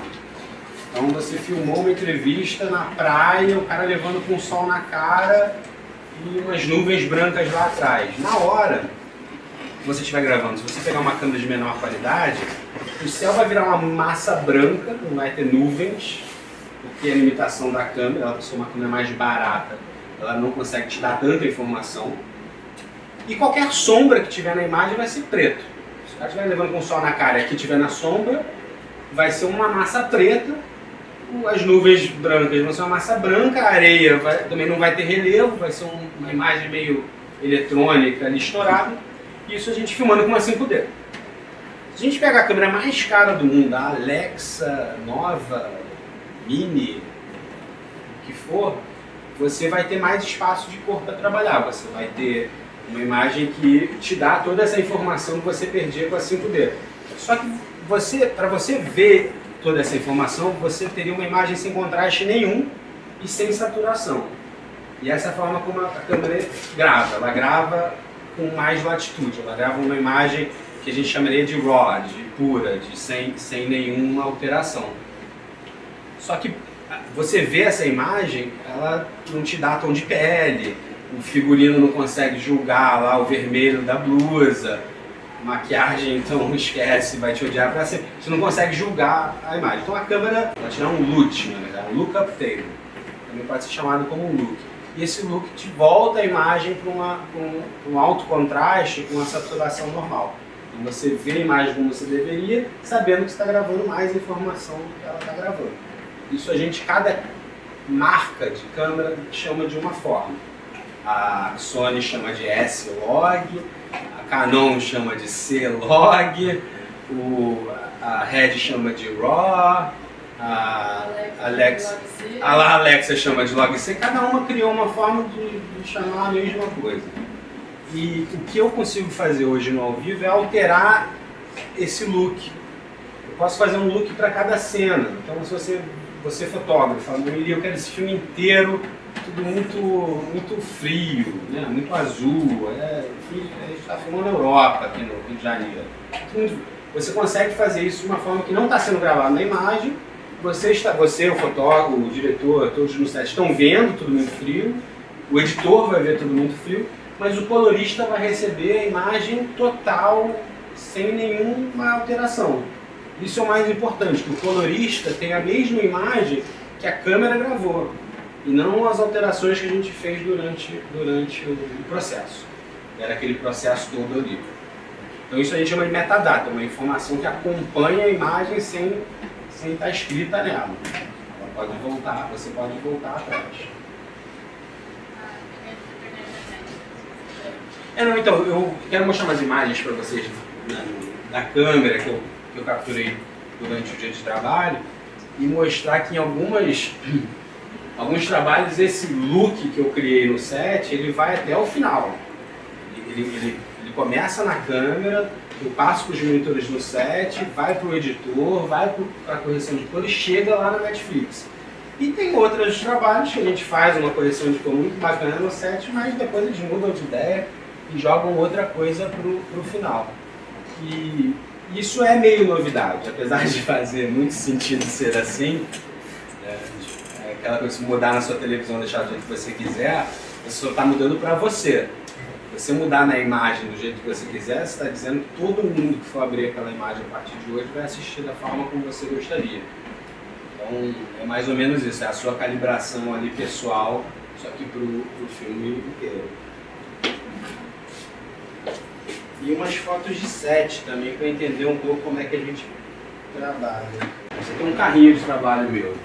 Então você filmou uma entrevista na praia, o cara levando com o sol na cara e umas nuvens brancas lá atrás. Na hora que você estiver gravando, se você pegar uma câmera de menor qualidade, o céu vai virar uma massa branca, não vai ter nuvens, porque a limitação da câmera, ela ser uma câmera mais barata, ela não consegue te dar tanta informação. E qualquer sombra que tiver na imagem vai ser preto. Se o cara estiver levando com o sol na cara e aqui estiver na sombra, vai ser uma massa preta. As nuvens brancas vão ser uma massa branca, a areia também não vai ter relevo, vai ser uma imagem meio eletrônica ali estourada. Isso a gente filmando com uma 5D. Se a gente pegar a câmera mais cara do mundo, a Alexa, Nova, Mini, o que for, você vai ter mais espaço de cor para trabalhar. Você vai ter uma imagem que te dá toda essa informação que você perdia com a 5D. Só que para você ver toda essa informação, você teria uma imagem sem contraste nenhum e sem saturação. E essa é a forma como a câmera grava. Ela grava com mais latitude, ela grava uma imagem que a gente chamaria de raw, de pura, sem nenhuma alteração. Só que você vê essa imagem, ela não te dá tom de pele, o figurino não consegue julgar lá o vermelho da blusa, maquiagem, então esquece, vai te odiar para sempre. Você não consegue julgar a imagem. Então a câmera vai te dar um LUT, na verdade, um Lookup Table. Também pode ser chamado como um look. E esse look te volta a imagem para um alto contraste com uma saturação normal. Então você vê a imagem como você deveria, sabendo que você está gravando mais informação do que ela está gravando. Isso cada marca de câmera chama de uma forma. A Sony chama de S-Log, a Canon chama de C-Log, a Red chama de RAW, a Alexa chama de Log-C. Cada uma criou uma forma de chamar a mesma coisa. E o que eu consigo fazer hoje no ao vivo é alterar esse look. Eu posso fazer um look para cada cena. Então, se você fotógrafo, fala, eu quero esse filme inteiro, tudo muito frio, né? Muito azul. A gente está filmando na Europa, aqui no Rio de Janeiro. Você consegue fazer isso de uma forma que não está sendo gravado na imagem. Você, o fotógrafo, o diretor, todos no set estão vendo tudo muito frio. O editor vai ver tudo muito frio. Mas o colorista vai receber a imagem total, sem nenhuma alteração. Isso é o mais importante, que o colorista tem a mesma imagem que a câmera gravou, e não as alterações que a gente fez durante o processo. Era aquele processo todo ali. Então isso a gente chama de metadata, uma informação que acompanha a imagem sem estar escrita nela. Você pode voltar atrás. Então, eu quero mostrar umas imagens para vocês da câmera que eu capturei durante o dia de trabalho e mostrar que em alguns trabalhos esse look que eu criei no set, ele vai até o final. Ele começa na câmera, eu passo para os monitores no set, vai para o editor, vai para a correção de cor e chega lá na Netflix. E tem outros trabalhos que a gente faz uma correção de cor muito bacana no set, mas depois eles mudam de ideia e jogam outra coisa pro final. E isso é meio novidade, apesar de fazer muito sentido ser assim. É aquela coisa de mudar na sua televisão, deixar do jeito que você quiser, você só está mudando para você. Se você mudar na imagem do jeito que você quiser, você está dizendo que todo mundo que for abrir aquela imagem a partir de hoje vai assistir da forma como você gostaria. Então é mais ou menos isso, é a sua calibração ali pessoal, só que pro filme inteiro. E umas fotos de set também, para entender um pouco como é que a gente trabalha. Você tem um carrinho de trabalho meu.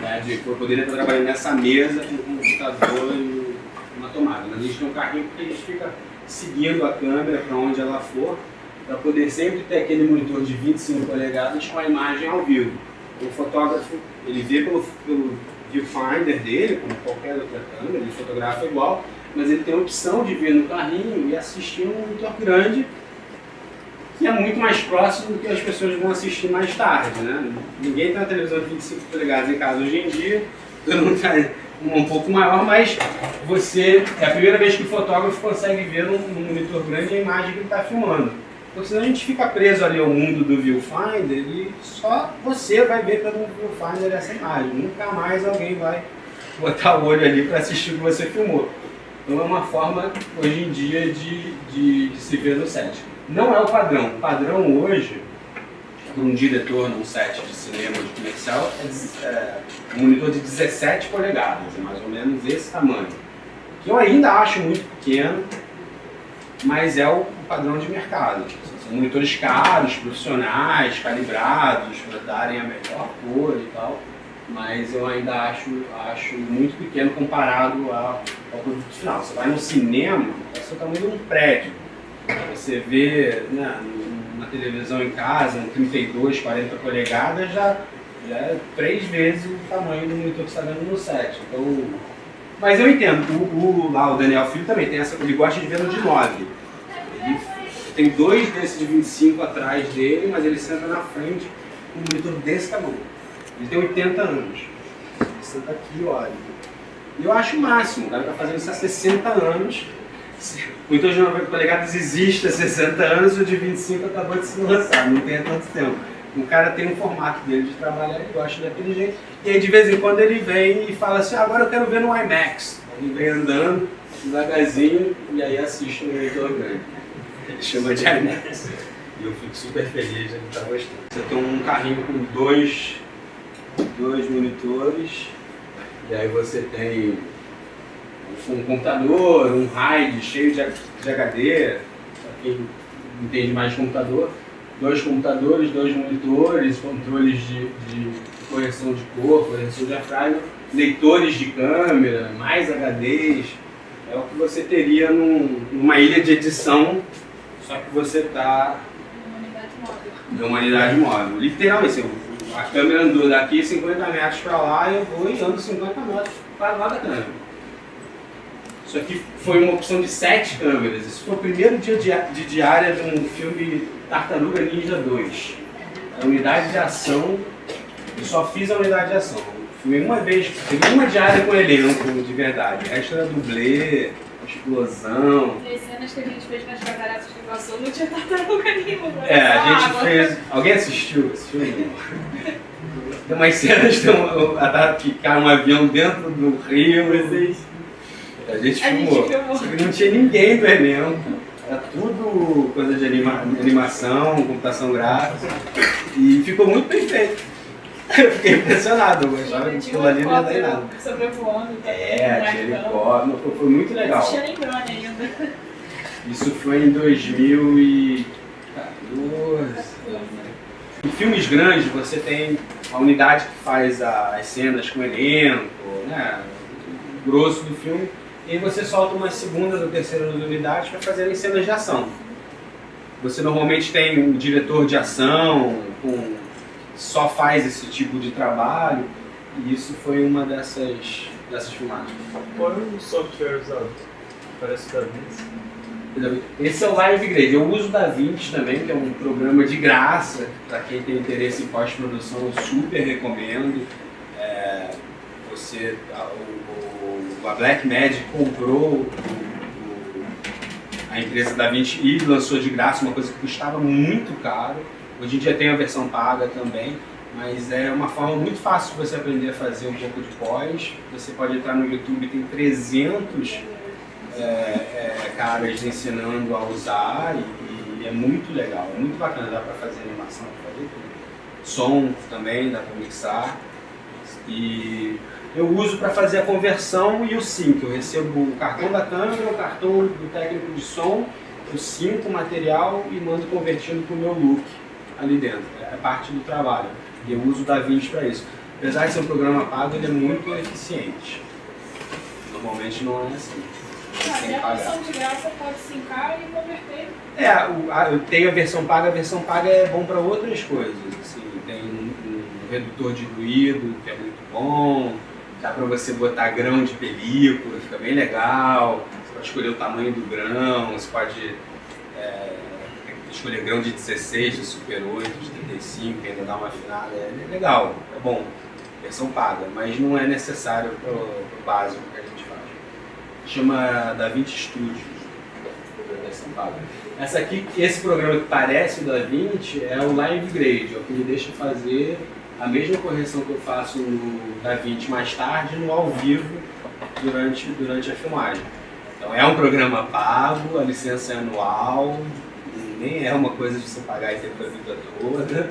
Né, eu poderia estar trabalhando nessa mesa com um computador e uma tomada. Mas a gente tem um carrinho porque a gente fica seguindo a câmera para onde ela for, para poder sempre ter aquele monitor de 25 polegadas com a imagem ao vivo. O fotógrafo, ele vê pelo viewfinder dele, como qualquer outra câmera, ele fotografa igual, mas ele tem a opção de ver no carrinho e assistir um monitor grande, que é muito mais próximo do que as pessoas vão assistir mais tarde, né? Ninguém tem uma televisão de 25 polegadas em casa hoje em dia, todo mundo tem um pouco maior, mas é a primeira vez que o fotógrafo consegue ver num monitor grande a imagem que ele está filmando. Porque senão a gente fica preso ali ao mundo do viewfinder e só você vai ver pelo viewfinder essa imagem. Nunca mais alguém vai botar o olho ali para assistir o que você filmou. Então é uma forma, hoje em dia, de se ver no set. Não é o padrão. O padrão hoje, para um diretor num set de cinema, de comercial, é um monitor de 17 polegadas, é mais ou menos esse tamanho. Que eu ainda acho muito pequeno, mas é o padrão de mercado. São monitores caros, profissionais, calibrados, para darem a melhor cor e tal, mas eu ainda acho muito pequeno comparado ao produto final. Você vai no cinema, é o tamanho de um prédio. Você vê, né, na televisão em casa, um 32, 40 polegadas, já é 3 vezes o tamanho do monitor que você está vendo no set. Então, mas eu entendo, o Daniel Filho também tem essa, ele gosta de ver no de 9. Ele tem 2 desses de 25 atrás dele, mas ele senta na frente com um monitor desse tamanho. Ele tem 80 anos. Ele senta aqui e olha. E eu acho o máximo, o cara está fazendo isso há 60 anos. O monitor de 90 polegadas existe há 60 anos, o de 25 acabou de se lançar, não tem há tanto tempo. O cara tem um formato dele de trabalhar, ele gosta daquele jeito. E aí de vez em quando ele vem e fala assim, agora eu quero ver no IMAX. Ele vem andando devagarzinho e aí assiste no monitor grande. Ele chama de IMAX. E eu fico super feliz de ele estar gostando. Você tem um carrinho com dois monitores, e aí você tem um computador, um RAID cheio de HD, para quem entende mais de computador, 2 computadores, 2 monitores, controles de correção de cor, correção de diafragma, leitores de câmera, mais HDs, é o que você teria numa ilha de edição, só que você está numa unidade móvel. Literalmente, a câmera andou daqui 50 metros para lá e eu vou e ando 50 metros para lá da câmera. Isso aqui foi uma opção de 7 câmeras. Esse foi o primeiro dia de diária de um filme Tartaruga Ninja 2. A unidade de ação, eu só fiz a unidade de ação. Fui uma vez, teve uma diária com elenco de verdade. O resto era dublê, explosão. E as cenas que a gente fez nas cataratas que passou não tinha tartaruga nenhuma. A gente fez. Alguém assistiu esse filme? Tem umas cenas que cai um avião dentro do rio. A gente filmou. Só que não tinha ninguém do elenco. Era tudo coisa de animação, computação gráfica. E ficou muito bem feito. Eu fiquei impressionado. Eu achava que aquilo ali não ia dar em nada. Sobrevoando. Tinha helicóptero. Foi muito legal. Não tinha nem drone ainda. Isso foi em 2014. Em filmes grandes, você tem a unidade que faz as cenas com elenco, né, o grosso do filme, e aí você solta umas segundas ou terceiras unidades para fazerem cenas de ação. Você normalmente tem um diretor de ação, só faz esse tipo de trabalho, e isso foi uma dessas filmagens. Qual é o software usado? Parece da Vinci. Esse é o LiveGrade. Eu uso o DaVinci também, que é um programa de graça. Para quem tem interesse em pós-produção, eu super recomendo. a Blackmagic comprou a empresa DaVinci e lançou de graça uma coisa que custava muito caro. Hoje em dia tem a versão paga também, mas é uma forma muito fácil de você aprender a fazer um pouco de pós. Você pode entrar no YouTube, tem 300 caras ensinando a usar e é muito legal, é muito bacana, dá para fazer animação, para fazer tudo. Som também, dá para mixar. E eu uso para fazer a conversão e o sync. Eu recebo o cartão da câmera, o cartão do técnico de som, eu synco o material e mando convertindo para o meu look ali dentro. É parte do trabalho. E eu uso o DaVinci para isso. Apesar de ser um programa pago, ele é muito eficiente. Normalmente não é assim. E a versão de graça pode sincar e converter. Eu tenho a versão paga é bom para outras coisas. Assim, tem um redutor de ruído que é muito bom, dá para você botar grão de película, fica bem legal. Você pode escolher o tamanho do grão, você pode escolher grão de 16, de Super 8, de 35, que ainda dá uma afinada. É legal, é bom, versão paga, mas não é necessário para o básico que a gente faz. Chama DaVinci Studio, versão paga. Esse programa que parece o DaVinci é o Live Grade, é o que me deixa fazer a mesma correção que eu faço no DaVinci mais tarde, no ao vivo, durante a filmagem. Então é um programa pago, a licença é anual, nem é uma coisa de você pagar e ter para a vida toda.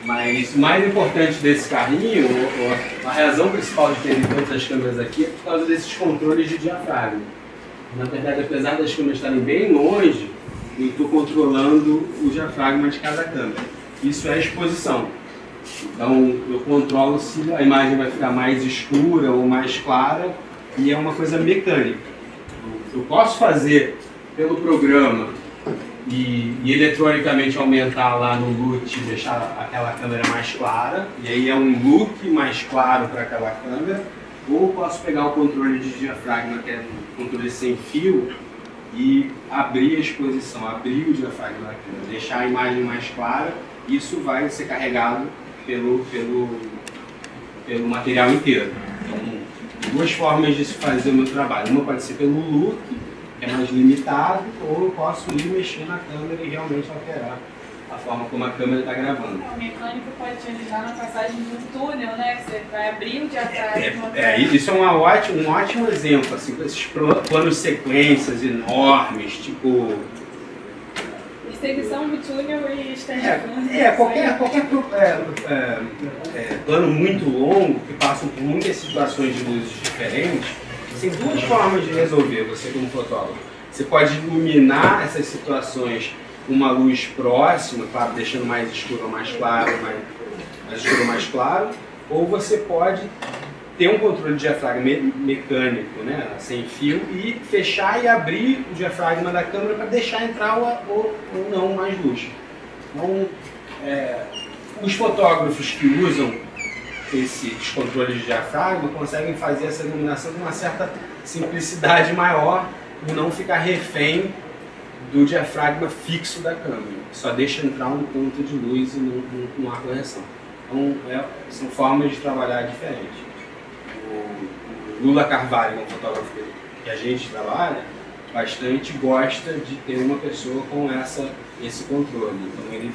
Mas o mais importante desse carrinho, a razão principal de ter todas as câmeras aqui é por causa desses controles de diafragma. Na verdade, apesar das câmeras estarem bem longe, eu estou controlando o diafragma de cada câmera. Isso é a exposição. Então eu controlo se a imagem vai ficar mais escura ou mais clara, e é uma coisa mecânica. Eu posso fazer pelo programa e eletronicamente aumentar lá no LUT e deixar aquela câmera mais clara, e aí é um look mais claro para aquela câmera, ou posso pegar o controle de diafragma, que é um controle sem fio, e abrir a exposição, abrir o diafragma da câmera, deixar a imagem mais clara. Isso vai ser carregado pelo material inteiro. Então, duas formas de se fazer o meu trabalho. Uma pode ser pelo look, que é mais limitado, ou eu posso ir mexer na câmera e realmente alterar a forma como a câmera está gravando. O mecânico pode te ajudar na passagem de um túnel, né? Que você vai abrir o diafragma. Isso é um ótimo exemplo, assim, com esses planos sequências enormes, tipo... Distribuição do túnel e extensão. Qualquer plano muito longo, que passam por muitas situações de luzes diferentes, tem duas formas de resolver, você como fotógrafo. Você pode iluminar essas situações com uma luz próxima, claro, deixando mais escuro ou mais claro, mais escuro ou mais claro, ou você pode ter um controle de diafragma mecânico, né, sem fio, e fechar e abrir o diafragma da câmera para deixar entrar ou não mais luz. Então, os fotógrafos que usam esses controles de diafragma conseguem fazer essa iluminação com uma certa simplicidade maior e não ficar refém do diafragma fixo da câmera. Só deixa entrar um ponto de luz e não há correção. Então, são formas de trabalhar diferentes. O Lula Carvalho, um fotógrafo que a gente trabalha bastante, gosta de ter uma pessoa com esse controle. Então ele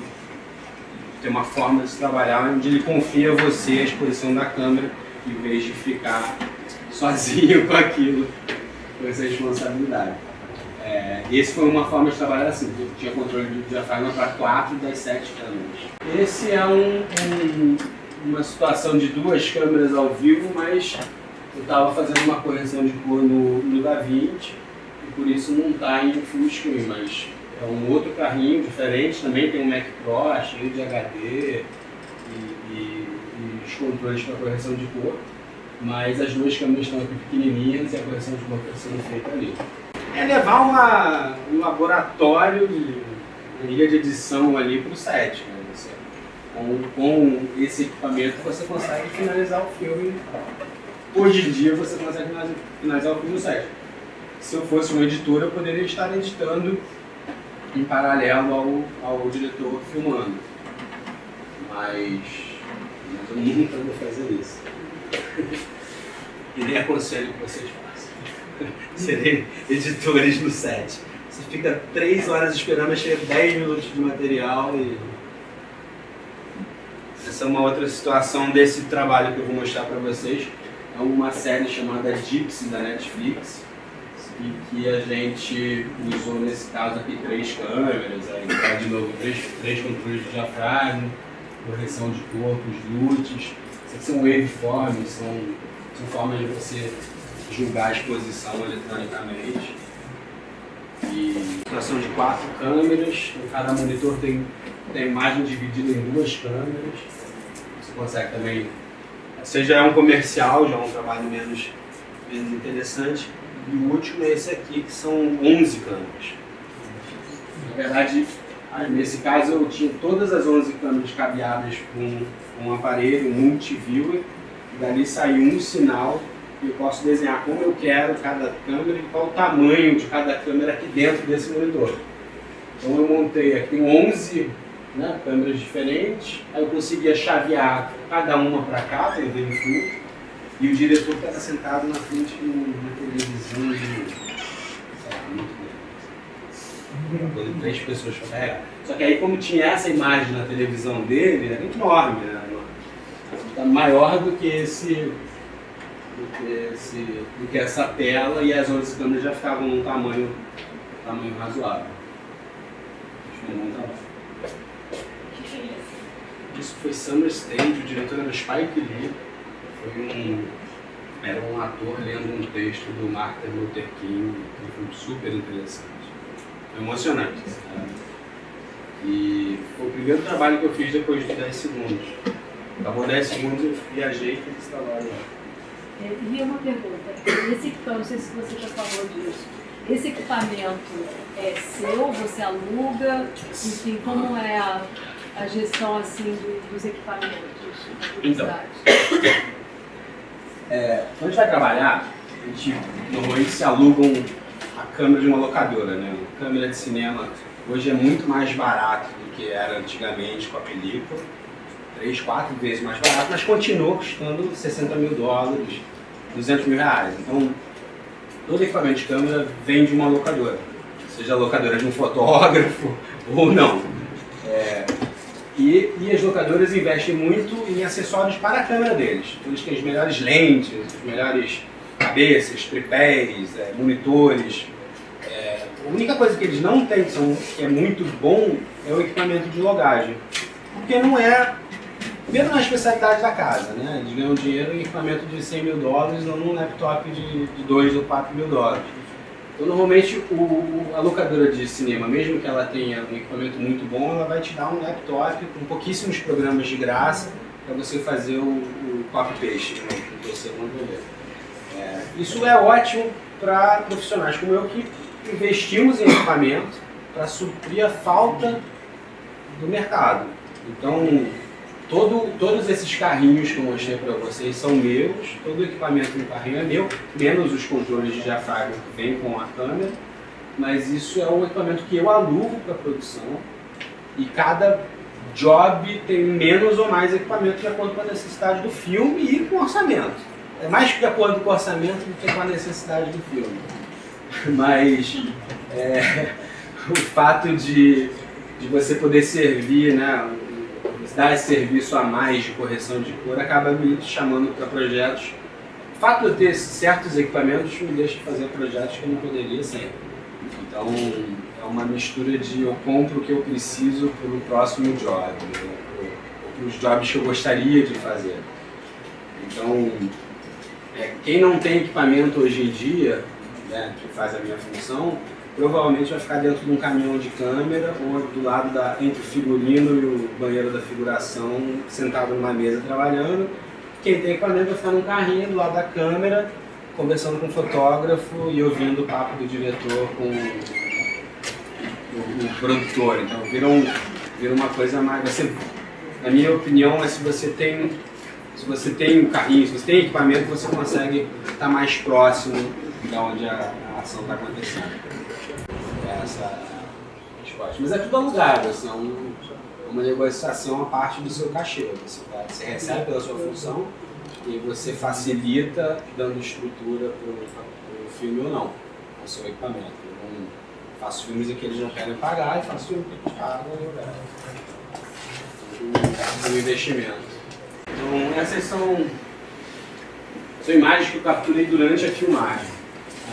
tem uma forma de se trabalhar onde ele confia a você a exposição da câmera, em vez de ficar sozinho com aquilo, com essa responsabilidade. Esse foi uma forma de trabalhar assim, eu tinha controle de diafragma para 4 das 7 câmeras. Esse é uma situação de 2 câmeras ao vivo, mas eu estava fazendo uma correção de cor no DaVinci e por isso não está em full screen, mas é um outro carrinho diferente, também tem um Mac Pro cheio de HD e os controles para correção de cor, mas as 2 câmeras estão aqui pequenininhas e a correção de cor está sendo feita ali. É levar um laboratório, uma ilha de edição ali para o set, né? Com esse equipamento você consegue finalizar o filme. Hoje em dia você consegue finalizar o filme no set. Se eu fosse uma editora, eu poderia estar editando em paralelo ao diretor filmando. Mas eu nunca vou fazer isso. e nem aconselho que vocês façam. Serem editores no set. Você fica 3 horas esperando, chega 10 minutos de material e... Essa é uma outra situação desse trabalho que eu vou mostrar para vocês. É uma série chamada Gypsy da Netflix, e que a gente usou nesse caso aqui 3 câmeras, aí tá de novo 3 controles de diafragma, correção de corpos, lutes. Isso aqui são waveforms, são formas de você julgar a exposição eletronicamente. E situação de 4 câmeras, cada monitor tem a imagem dividida em 2 câmeras. Você consegue também, se já é um comercial, já é um trabalho menos interessante. E o último é esse aqui, que são 11 câmeras. Na verdade, nesse caso eu tinha todas as 11 câmeras cabeadas com um aparelho, um multiviewer, e dali saiu um sinal e eu posso desenhar como eu quero cada câmera e qual o tamanho de cada câmera aqui dentro desse monitor. Então eu montei aqui, tem 11 câmeras diferentes, aí eu conseguia chavear cada uma para cá, para eu ver no fundo. E o diretor estava sentado na frente de uma televisão muito grande. 3 pessoas para carregar. Só que aí, como tinha essa imagem na televisão dele, era enorme, né? Maior do que essa tela, e as outras câmeras já ficavam num tamanho razoável. Acho que um bom trabalho. Isso foi Summer Stage, o diretor era o Spike Lee. Era um ator lendo um texto do Martin Luther King, que foi super interessante. Foi emocionante. E foi o primeiro trabalho que eu fiz depois de 10 segundos. Acabou 10 segundos, eu viajei e fiz esse trabalho lá. E uma pergunta, esse equipamento, não sei se você já falou disso, esse equipamento é seu, você aluga, enfim, como é a gestão assim dos equipamentos? Então, quando a gente vai trabalhar, a gente normalmente se alugam a câmera de uma locadora, né? Uma câmera de cinema hoje é muito mais barato do que era antigamente com a película, 3, 4 vezes mais barato, mas continua custando $60 mil, R$200 mil. Então, todo equipamento de câmera vem de uma locadora, seja a locadora de um fotógrafo ou não. E as locadoras investem muito em acessórios para a câmera deles. Eles têm as melhores lentes, as melhores cabeças, tripés, monitores. A única coisa que eles não têm, que é muito bom, é o equipamento de logagem. Porque não é a especialidade da casa, né? Eles ganham dinheiro em equipamento de $100 mil, não num laptop de $2 ou $4 mil. Então, normalmente, a locadora de cinema, mesmo que ela tenha um equipamento muito bom, ela vai te dar um laptop com pouquíssimos programas de graça para você fazer o copy-paste, né, que você manda ler. Isso é ótimo para profissionais como eu, que investimos em equipamento para suprir a falta do mercado. Então, todos esses carrinhos que eu mostrei para vocês são meus, todo o equipamento no carrinho é meu, menos os controles de diafragma que vêm com a câmera, mas isso é um equipamento que eu alugo para produção, e cada job tem menos ou mais equipamento de acordo com a necessidade do filme e com o orçamento. É mais de acordo com o orçamento do que com a necessidade do filme. Mas o fato de você poder servir, né, dar esse serviço a mais de correção de cor acaba me chamando para projetos. O fato de eu ter certos equipamentos me deixa fazer projetos que eu não poderia sem. Então é uma mistura de eu compro o que eu preciso para o próximo job, ou para os jobs que eu gostaria de fazer. Então, quem não tem equipamento hoje em dia, né, que faz a minha função, provavelmente vai ficar dentro de um caminhão de câmera ou do lado entre o figurino e o banheiro da figuração, sentado numa mesa trabalhando. Quem tem equipamento vai ficar num carrinho do lado da câmera, conversando com o fotógrafo e ouvindo o papo do diretor com o produtor. Então vira uma coisa mais... na minha opinião, se você tem um carrinho, se você tem equipamento, você consegue estar mais próximo de onde a ação está acontecendo. Mas é tudo alugado, assim, uma negociação a parte do seu cachê. Você recebe pela sua função e você facilita dando estrutura para o filme ou não, ao seu equipamento. Eu não faço filmes em que eles não querem pagar e faço filmes que eles pagam o investimento. Então essas são imagens que eu capturei durante a filmagem.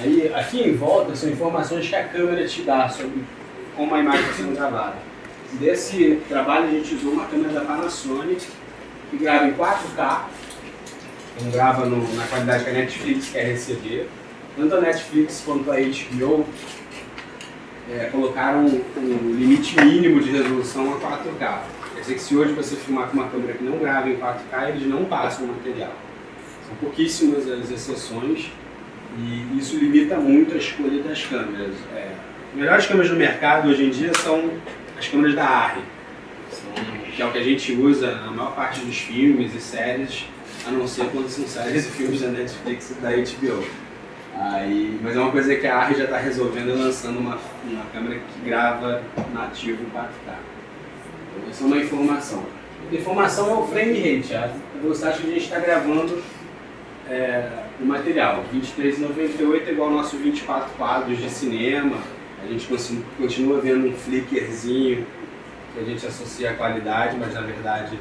Aí, aqui em volta são informações que a câmera te dá sobre como a imagem está sendo gravada. Desse trabalho a gente usou uma câmera da Panasonic que grava em 4K, então grava na qualidade que a Netflix quer receber. Tanto a Netflix quanto a HBO colocaram um limite mínimo de resolução a 4K. Quer dizer que se hoje você filmar com uma câmera que não grava em 4K, eles não passam o material. São pouquíssimas as exceções e isso limita muito a escolha das câmeras. As melhores câmeras do mercado hoje em dia são as câmeras da Arri, que é o que a gente usa na maior parte dos filmes e séries, a não ser quando são séries e filmes da Netflix e da HBO. Mas é uma coisa que a Arri já está resolvendo lançando uma câmera que grava nativo em 4K. Então, essa é uma informação. A informação é o frame rate, a velocidade que a gente está gravando o material. 23,98 é igual ao nosso 24 quadros de cinema. A gente continua vendo um flickerzinho que a gente associa à qualidade, mas na verdade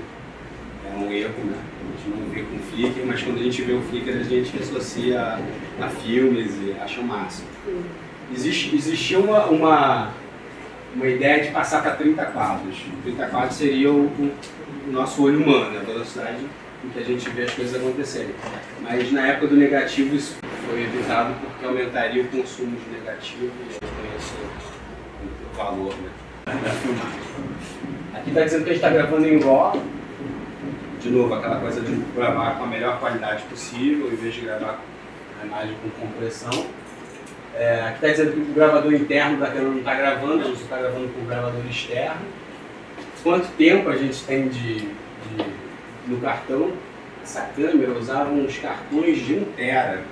é um erro, né? A gente não vê com flicker, mas quando a gente vê o flicker a gente associa a filmes e acha o máximo. Existia uma ideia de passar para 30 quadros. 30 quadros seria o nosso olho humano, a velocidade em que a gente vê as coisas acontecerem. Mas na época do negativo isso foi evitado porque aumentaria o consumo de negativo e eu conheço o valor, né, da filmagem. Aqui está dizendo que a gente está gravando em RAW. De novo, aquela coisa de gravar com a melhor qualidade possível, em vez de gravar a imagem com compressão. Aqui está dizendo que o gravador interno da câmera não está gravando, a gente está gravando com o gravador externo. Quanto tempo a gente tem no cartão? Essa câmera usava uns cartões de 1 tera,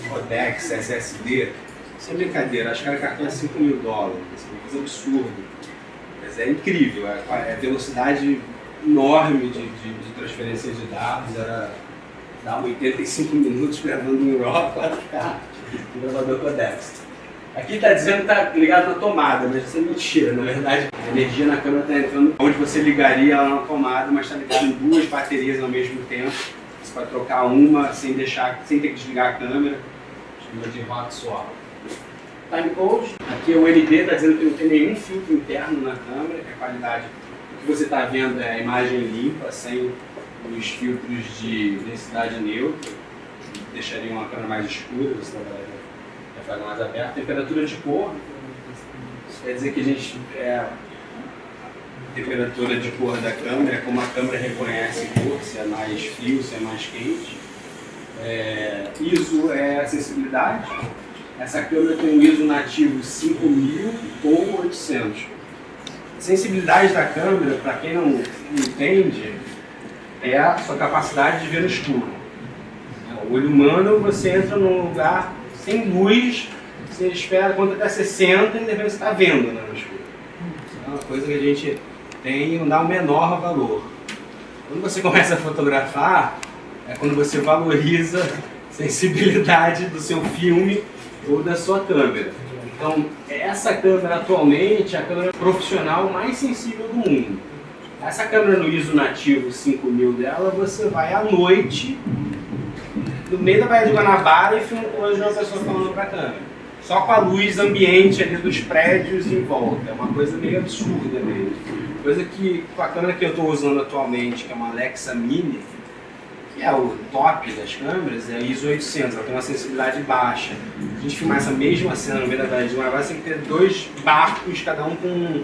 Rodex, SSD. Sem brincadeira, acho que era cartão de $5.000, assim, uma coisa absurda. Mas é incrível, a velocidade enorme de transferência de dados, dava 85 minutos gravando em RAW 4K, no gravador Codex. Aqui está dizendo que está ligado na tomada, mas isso é mentira, na verdade a energia na câmera está entrando onde você ligaria ela na tomada, mas está ligado em 2 baterias ao mesmo tempo. Você pode trocar uma sem ter que desligar a câmera, chama de hot swap. Timecode, aqui o ND está dizendo que não tem nenhum filtro interno na câmera, que a qualidade que você está vendo é a imagem limpa, sem os filtros de densidade neutra, que deixariam a câmera mais escura, você vai ficar mais aberta. Temperatura de cor, isso quer dizer que a gente a temperatura de cor da câmera, como a câmera reconhece cor, se é mais frio, se é mais quente. ISO é a sensibilidade. Essa câmera tem um ISO nativo 5000 ou 800. A sensibilidade da câmera, para quem não entende, é a sua capacidade de ver no escuro. O olho humano, você entra num lugar sem luz, você espera conta até 60 e depois você está vendo, né, no escuro. É uma coisa que a gente tem e não dá o menor valor. Quando você começa a fotografar, é quando você valoriza a sensibilidade do seu filme ou da sua câmera. Então, essa câmera atualmente é a câmera profissional mais sensível do mundo. Essa câmera no ISO nativo 5000 dela, você vai à noite, no meio da Baía de Guanabara, e filma com uma pessoa falando para a câmera. Só com a luz ambiente ali dos prédios em volta. É uma coisa meio absurda mesmo. Coisa que, com a câmera que eu estou usando atualmente, que é uma Alexa Mini, que é o top das câmeras, é a ISO 800, ela tem uma sensibilidade baixa. Se a gente filmar essa mesma cena no meio da Baía de Guanabara, você tem que ter 2 barcos, cada um com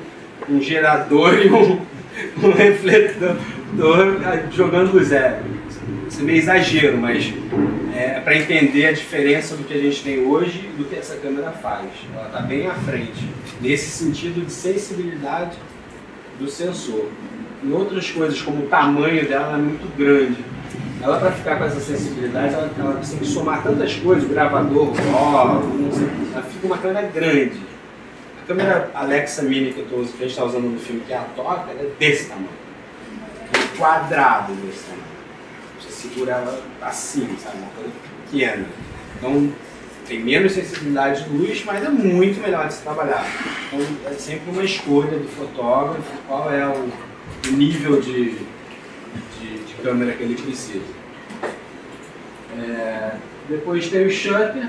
um gerador e um refletor jogando luz. Isso é meio exagero, mas é para entender a diferença do que a gente tem hoje e do que essa câmera faz. Ela está bem à frente, nesse sentido de sensibilidade do sensor. Em outras coisas, como o tamanho dela é muito grande. Ela, para ficar com essa sensibilidade, ela tem que somar tantas coisas, o gravador, ela fica uma câmera grande. A câmera Alexa Mini que a gente está usando no filme, que é a top, ela é desse tamanho. É quadrado desse tamanho. Você segura ela assim, sabe? Uma coisa pequena. Então, tem menos sensibilidade de luz, mas é muito melhor de se trabalhar. Então, é sempre uma escolha do fotógrafo, qual é o nível de câmera que ele precisa. Depois tem o shutter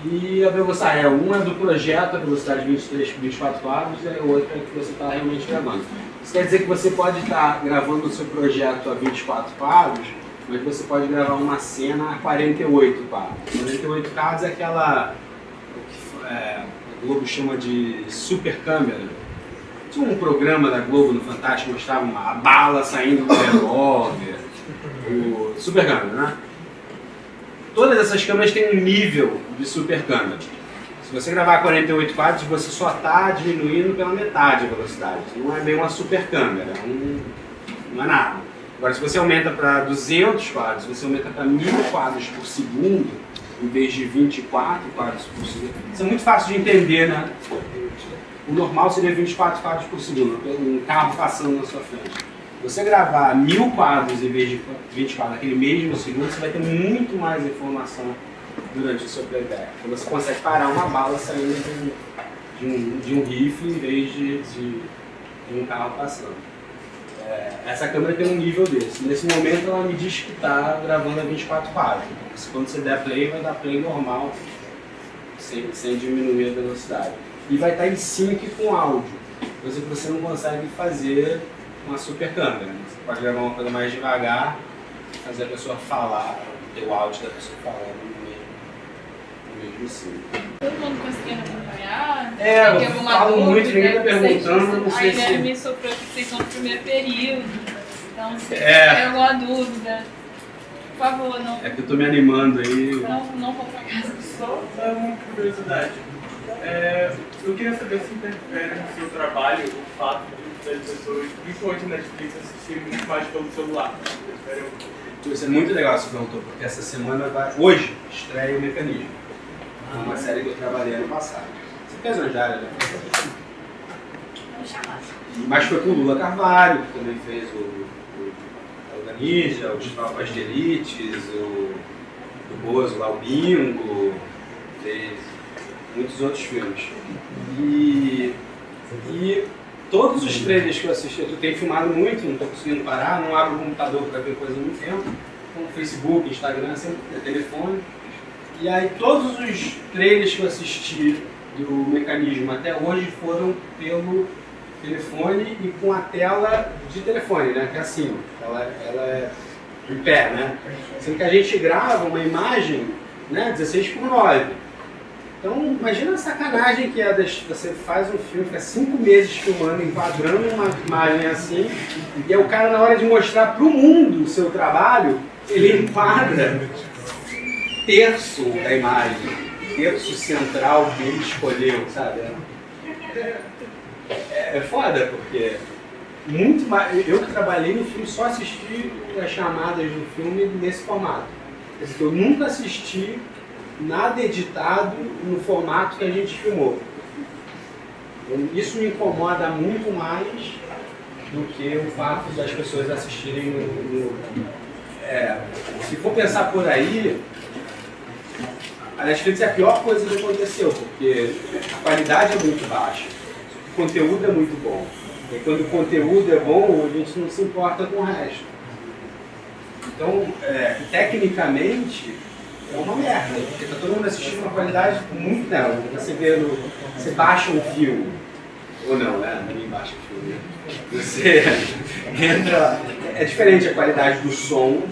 e a velocidade. Um é do projeto, a velocidade de 24 quadros, e a outra é que você está realmente gravando. Isso quer dizer que você pode estar gravando o seu projeto a 24 quadros, mas você pode gravar uma cena a 48 quadros. 48 quadros é aquela, o Globo chama de super câmera. Tinha um programa da Globo no Fantástico que mostrava a bala saindo do revólver, o super câmera, né? Todas essas câmeras têm um nível de super câmera. Se você gravar a 48 quadros, você só está diminuindo pela metade a velocidade. Não é bem uma super câmera, não é nada. Agora, se você aumenta para 200 quadros, você aumenta para 1000 quadros por segundo, em vez de 24 quadros por segundo. Isso é muito fácil de entender, né? O normal seria 24 quadros por segundo, um carro passando na sua frente. Você gravar 1000 quadros em vez de 24 naquele mesmo segundo, você vai ter muito mais informação durante o seu playback. Então você consegue parar uma bala saindo de um rifle em vez de um carro passando. Essa câmera tem um nível desse. Nesse momento ela me diz que está gravando a 24 quadros. Quando você der play, vai dar play normal, sem diminuir a velocidade. E vai estar em sync com áudio, coisa que você não consegue fazer com a super câmera. Você pode gravar uma coisa mais devagar, fazer a pessoa falar, ter o áudio da pessoa falando no mesmo sync. Todo mundo conseguindo acompanhar? Eu tem alguma falo dúvida, muito, ninguém está perguntando, não sei se... Aí me soprou que vocês são do primeiro período, então se tem alguma dúvida, por favor, não... É que eu estou me animando aí. Não vou pra casa do sol. Só uma curiosidade. Eu queria saber se interfere no seu trabalho o fato das pessoas, principalmente na Netflix, assistirem muito mais pelo celular. Isso é muito legal que você perguntou, porque essa semana hoje estreia o Mecanismo. Uma série que eu trabalhei ano passado. Você fez Anjária, né? Mas foi com o Lula Carvalho, que também fez o Ninja, os Tropas de Elites, o Bozo lá, o Bingo, fez muitos outros filmes. E todos os trailers que eu assisti, eu tenho filmado muito, não estou conseguindo parar, não abro o computador para ver coisa há muito tempo. Então, Facebook, Instagram, sempre telefone. E aí todos os trailers que eu assisti do Mecanismo até hoje foram pelo telefone e com a tela de telefone, né? Que é assim, ela é em pé, né? Sendo que a gente grava uma imagem, né, 16:9. Então, imagina a sacanagem que é, você faz um filme, fica 5 meses filmando, enquadrando uma imagem assim, e aí o cara, na hora de mostrar para o mundo o seu trabalho, ele enquadra terço da imagem, terço central que ele escolheu, sabe? É foda, porque muito mais, eu que trabalhei no filme só assisti as chamadas do filme nesse formato. Quer dizer, eu nunca assisti nada editado no formato que a gente filmou. Isso me incomoda muito mais do que o fato das pessoas assistirem se for pensar por aí, a Netflix é a pior coisa que aconteceu, porque a qualidade é muito baixa, o conteúdo é muito bom. E quando o conteúdo é bom, a gente não se importa com o resto. Então, tecnicamente, é uma merda, porque está todo mundo assistindo uma qualidade muito nela. Você baixa um filme, ou não, né? Ninguém baixa o filme. Você entra. É diferente a qualidade do som,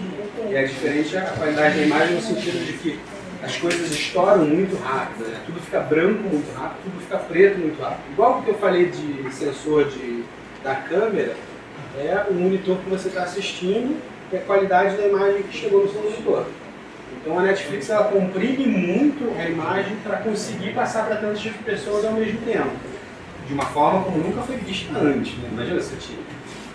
e é diferente a qualidade da imagem no sentido de que as coisas estouram muito rápido, né? Tudo fica branco muito rápido, tudo fica preto muito rápido. Igual o que eu falei de sensor da câmera, é o monitor que você está assistindo e a qualidade da imagem que chegou no seu monitor. Então a Netflix ela comprime muito a imagem para conseguir passar para tantas pessoas ao mesmo tempo, de uma forma como nunca foi vista antes. Né? Imagina você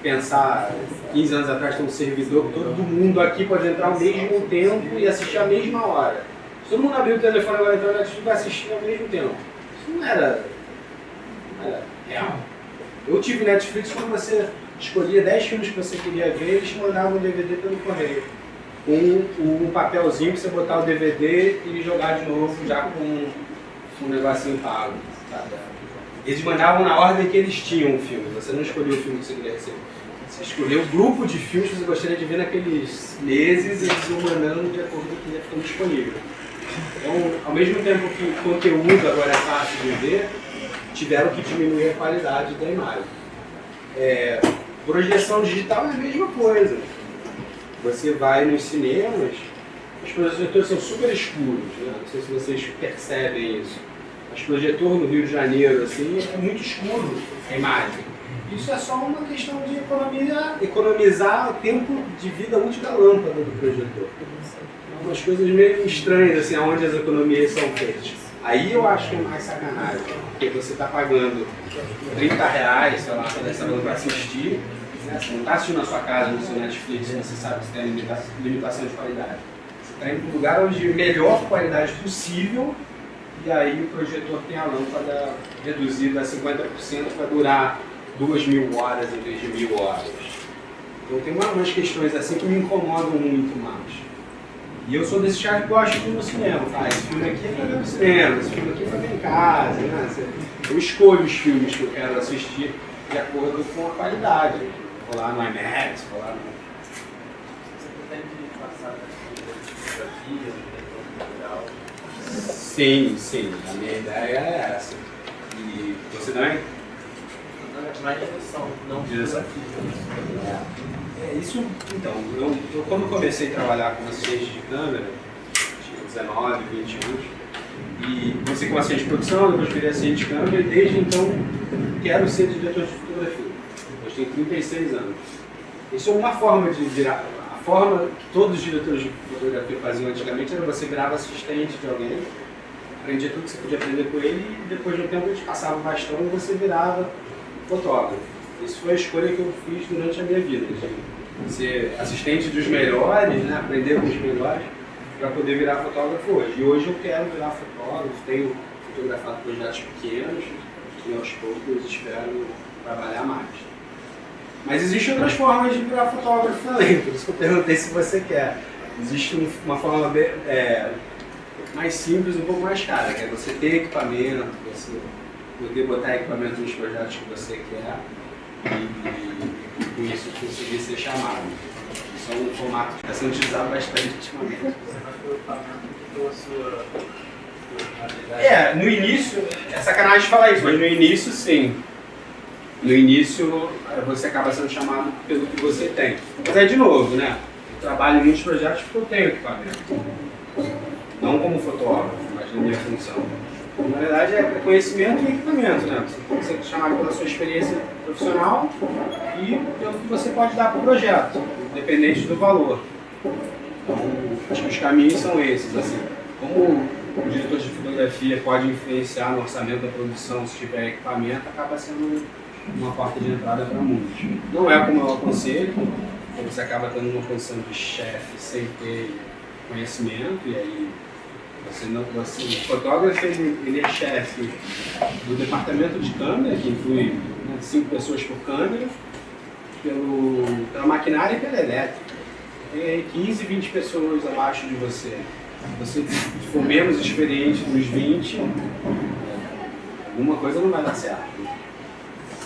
pensar 15 anos atrás tem um servidor que todo mundo aqui pode entrar ao mesmo tempo e assistir à mesma hora. Se todo mundo abrir o telefone agora entrar na Netflix vai assistir ao mesmo tempo. Isso não era real. Eu tive Netflix quando você escolhia 10 filmes que você queria ver, eles te mandavam o DVD pelo correio. Com um papelzinho que você botar o DVD e jogar de novo já com um negocinho pago. Sabe? Eles mandavam na ordem que eles tinham o filme, você não escolheu o filme que você queria receber. Você escolheu o grupo de filmes que você gostaria de ver naqueles meses e eles iam mandando de acordo com o que ia ficando disponível. Então, ao mesmo tempo que o conteúdo agora é fácil de ver, tiveram que diminuir a qualidade da imagem. Projeção digital é a mesma coisa. Você vai nos cinemas, os projetores são super escuros, né? Não sei se vocês percebem isso. Mas projetor no Rio de Janeiro, assim, é muito escuro a imagem. Isso é só uma questão de economizar o tempo de vida útil da lâmpada do projetor. Umas coisas meio estranhas, assim, onde as economias são feitas. Aí eu acho que é mais sacanagem, porque você está pagando R$30, sei lá, para assistir, né? Você não está assistindo na sua casa, no seu Netflix, você sabe que você tem limitação de qualidade. Você está indo para um lugar onde melhor qualidade possível, e aí o projetor tem a lâmpada reduzida a 50% para durar 2.000 horas em vez de 1.000 horas. Então tem umas questões assim que me incomodam muito mais. E eu sou desses caras que gosta de ir no cinema. Esse filme aqui é pra ver no cinema, esse filme aqui é pra ver em casa. Né? Eu escolho os filmes que eu quero assistir de acordo com a qualidade. Vou lá no IMAX, vou lá no... Você pretende passar da fotografia, no geral? Sim. A minha ideia é essa. E você também? Mais direção, não direção. Isso, então, eu quando comecei a trabalhar como assistente de câmera, tinha 19, 20 anos, e comecei como assistente de produção, depois virei assistente de câmera, e desde então quero ser diretor de fotografia. Hoje tenho 36 anos. Isso é uma forma de virar. A forma que todos os diretores de fotografia faziam antigamente era você virava assistente de alguém, aprendia tudo que você podia aprender com ele, e depois de um tempo eles passavam o bastão e você virava fotógrafo. Isso foi a escolha que eu fiz durante a minha vida, de ser assistente dos melhores, né? Aprender com os melhores, para poder virar fotógrafo hoje. E hoje eu quero virar fotógrafo, tenho fotografado projetos pequenos e aos poucos espero trabalhar mais. Mas existem outras formas de virar fotógrafo também, por isso que eu perguntei se você quer. Existe uma forma mais simples, um pouco mais cara, que é você ter equipamento, você poder botar equipamento nos projetos que você quer e com isso conseguir ser chamado. Isso é um formato que está sendo utilizado bastante ultimamente. Você vai preocupar muito com a sua habilidade? No início, é sacanagem falar isso, mas no início sim. No início você acaba sendo chamado pelo que você tem. Mas de novo, né? Eu trabalho em muitos projetos porque eu tenho equipamento. Não como fotógrafo, mas na minha função. Na verdade é conhecimento e equipamento, né? Você consegue chamar pela sua experiência profissional e pelo que você pode dar para o projeto, independente do valor. Então, acho que os caminhos são esses, assim. Como o diretor de fotografia pode influenciar no orçamento da produção se tiver equipamento, acaba sendo uma porta de entrada para muitos. Não é como eu aconselho, porque você acaba tendo uma posição de chefe sem ter conhecimento, e aí o fotógrafo ele é chefe do departamento de câmera, que inclui 5 pessoas por câmera, pela maquinária e pela elétrica. Tem aí 15, 20 pessoas abaixo de você. Se você for menos experiente dos 20, alguma coisa não vai dar certo.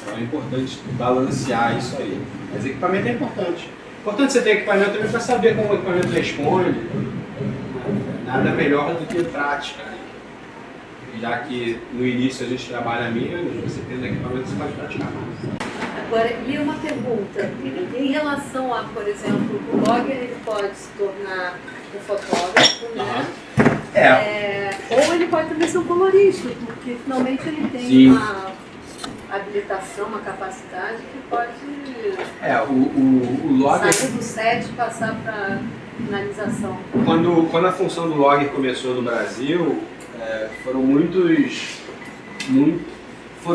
Então é importante balancear isso aí. Mas equipamento é importante. É importante você ter equipamento também para saber como o equipamento responde. Nada melhor do que prática, né? Já que no início a gente trabalha menos, você tendo equipamento você pode praticar mais. Agora, e uma pergunta, em relação a, por exemplo, o blogger ele pode se tornar um fotógrafo, né? Ou ele pode também ser um colorista, porque finalmente ele tem uma habilitação, uma capacidade que pode o logger... sair do set e passar para finalização. Quando a função do logger começou no Brasil, foram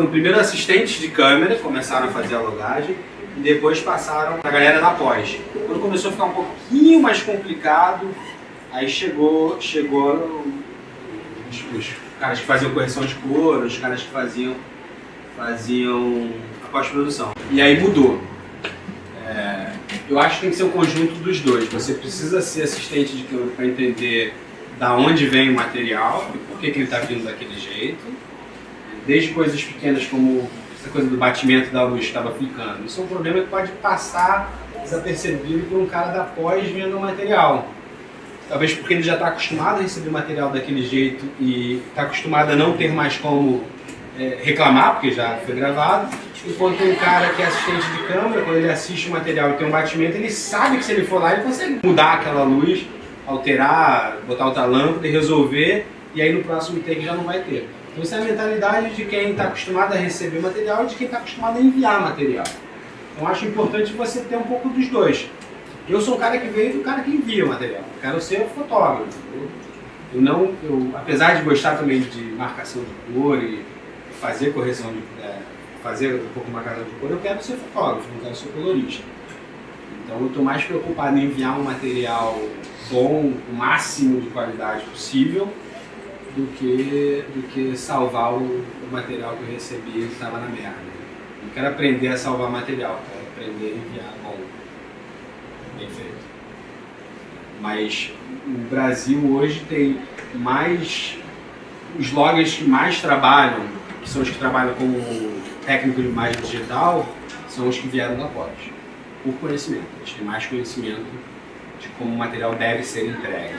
primeiro assistentes de câmera, começaram a fazer a logagem, e depois passaram para a galera da pós. Quando começou a ficar um pouquinho mais complicado, aí chegou os caras que faziam correção de cor, os caras que faziam a pós-produção. E aí mudou. Eu acho que tem que ser um conjunto dos dois. Você precisa ser assistente de câmera para entender da onde vem o material e por que ele está vindo daquele jeito. Desde coisas pequenas como essa coisa do batimento da luz que estava ficando. Isso é um problema que pode passar desapercebido por um cara da pós vendo o material. Talvez porque ele já está acostumado a receber material daquele jeito e está acostumado a não ter mais como reclamar, porque já foi gravado. Enquanto um cara que é assistente de câmera, quando ele assiste o material e tem um batimento, ele sabe que se ele for lá, ele consegue mudar aquela luz, alterar, botar outra lâmpada e resolver, e aí no próximo take já não vai ter. Então essa é a mentalidade de quem está acostumado a receber material e de quem está acostumado a enviar material. Então acho importante você ter um pouco dos dois. Eu sou um cara que veio do cara que envia o material. Eu quero ser fotógrafo. Eu, apesar de gostar também de marcação de cor e fazer correção fazer um pouco de marcação de cor, eu quero ser fotógrafo, não quero ser colorista. Então eu estou mais preocupado em enviar um material bom, o máximo de qualidade possível, do que salvar o material que eu recebi e que estava na merda. Eu quero aprender a salvar material, quero aprender a enviar bom, bem feito. Mas o Brasil hoje tem mais, os loggers que mais trabalham, que são os que trabalham como técnico de imagem digital, são os que vieram da pós, por conhecimento. Eles têm mais conhecimento de como o material deve ser entregue.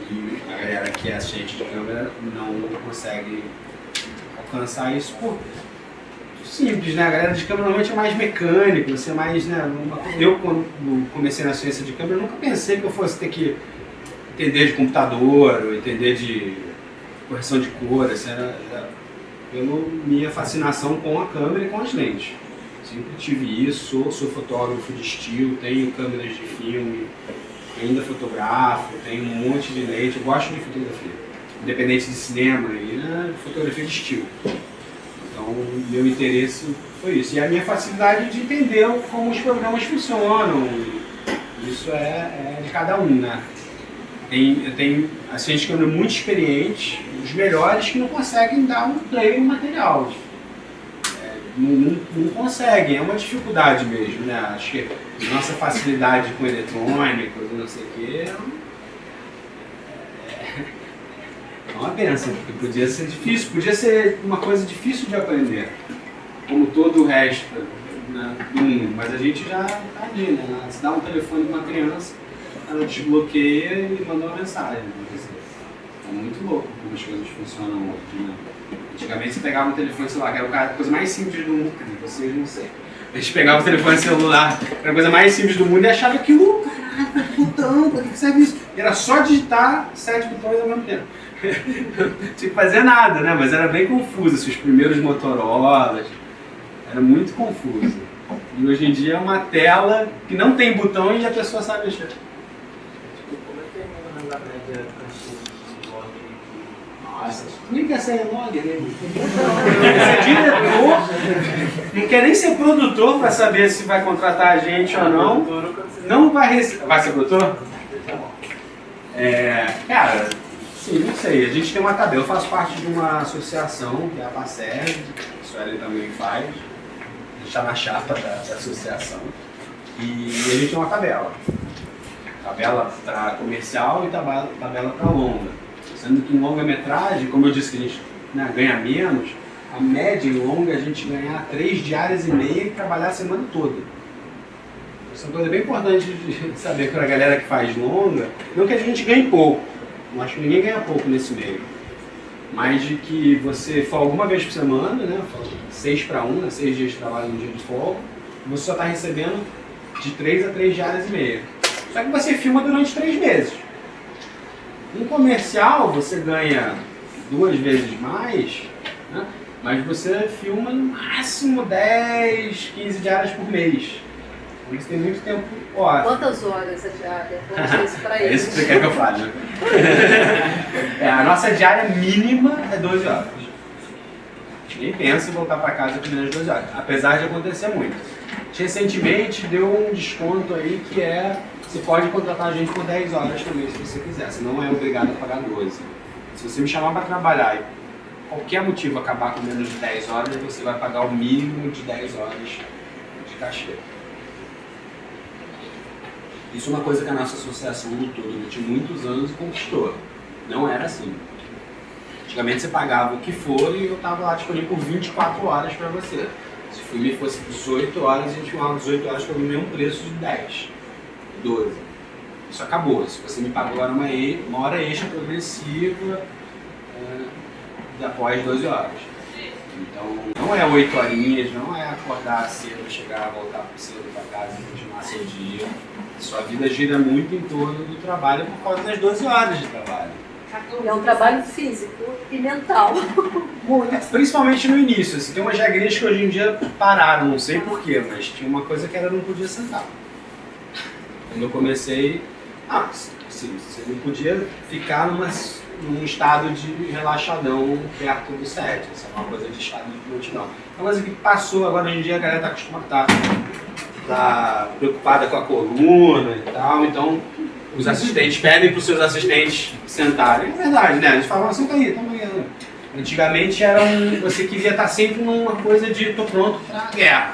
E a galera que é assistente de câmera não consegue alcançar isso por simples, né? A galera de câmera normalmente é mais mecânico, você é mais, né? Eu, quando comecei na ciência de câmera, nunca pensei que eu fosse ter que entender de computador, ou entender de correção de cor, assim, era pela minha fascinação com a câmera e com as lentes. Sempre tive isso, sou fotógrafo de estilo, tenho câmeras de filme, ainda fotografo, tenho um monte de lente, eu gosto de fotografia, independente de cinema e fotografia de estilo. Então, meu interesse foi isso. E a minha facilidade de entender como os programas funcionam, isso é de cada um, né? Eu tenho assistentes de câmera muito experientes, os melhores que não conseguem dar um play no material. Não conseguem, é uma dificuldade mesmo, né? Acho que nossa facilidade com eletrônicos e não sei o quê é uma benção, porque podia ser difícil, podia ser uma coisa difícil de aprender, como todo o resto, né, do mundo, mas a gente já tá ali, né? Se dá um telefone para uma criança, ela desbloqueia e manda uma mensagem. É muito louco como as coisas funcionam hoje, né? Antigamente você pegava um telefone celular, que era a coisa mais simples do mundo, vocês não sei. A gente pegava o telefone celular, era a coisa mais simples do mundo e achava aquilo, caraca, que botão, para que serve isso? E era só digitar 7 botões ao mesmo tempo. Não tinha que fazer nada, né? Mas era bem confuso, assim, os primeiros Motorolas, era muito confuso. E hoje em dia é uma tela que não tem botão e a pessoa sabe mexer. Como é que é na média de log? Nossa, nem quer ser logger, né? Quer ser diretor, não quer nem ser produtor para saber se vai contratar a gente ou não. Não vai receber. Vai ser produtor? Cara, sim, não sei. A gente tem uma tabela. Eu faço parte de uma associação, que é a PACERG, a Sueli também faz. A gente está na chapa da associação. E a gente tem uma tabela. Tabela para comercial e tabela para longa. Sendo que em longa-metragem, como eu disse que a gente ganha menos, a média em longa a gente ganhar 3 diárias e meia e trabalhar a semana toda. Isso é uma coisa bem importante de saber para a galera que faz longa. Não que a gente ganhe pouco, não acho que ninguém ganha pouco nesse meio. Mas de que você folga uma vez por semana, né? 6 para 1, 6 dias de trabalho e um dia de folga, você só está recebendo de 3 a 3 diárias e meia. Só que você filma durante 3 meses. No comercial você ganha 2 vezes mais, né? Mas você filma no máximo 10, 15 diárias por mês. Por isso tem muito tempo off. Quantas horas a diária? Vamos dizer isso para eles. É isso que você quer que eu fale, né? A nossa diária mínima é 12 horas. Nem pensa em voltar para casa com menos de 12 horas, apesar de acontecer muito. Recentemente deu um desconto aí que você pode contratar a gente por 10 horas também, se você quiser. Você não é obrigado a pagar 12. Se você me chamar para trabalhar e qualquer motivo acabar com menos de 10 horas, você vai pagar o mínimo de 10 horas de cachê. Isso é uma coisa que a nossa associação lutou durante muitos anos e conquistou. Não era assim. Antigamente você pagava o que for e eu estava lá disponível por 24 horas para você. Se o filme fosse 18 horas, a gente filmava 18 horas pelo mesmo preço de 10, 12. Isso acabou. Se você me pagou agora uma hora extra progressiva após 12 horas. Então, não é 8 horinhas, não é acordar cedo, chegar, voltar cedo para casa e continuar seu dia. Sua vida gira muito em torno do trabalho por causa das 12 horas de trabalho. É um trabalho físico e mental. Muito. Principalmente no início. Assim, tem umas regrinhas que hoje em dia pararam, não sei porquê, mas tinha uma coisa que era não podia sentar. Quando eu comecei, sim, você não podia ficar num estado de relaxadão perto do set. Isso é uma coisa de estado de multidão. É uma coisa que passou, agora hoje em dia a galera está acostumada, tá preocupada com a coluna e tal, então os assistentes pedem para os seus assistentes sentarem. É verdade, né? Eles falam, senta aí, toma aí. Antigamente você queria estar sempre numa coisa de tô pronto para a guerra.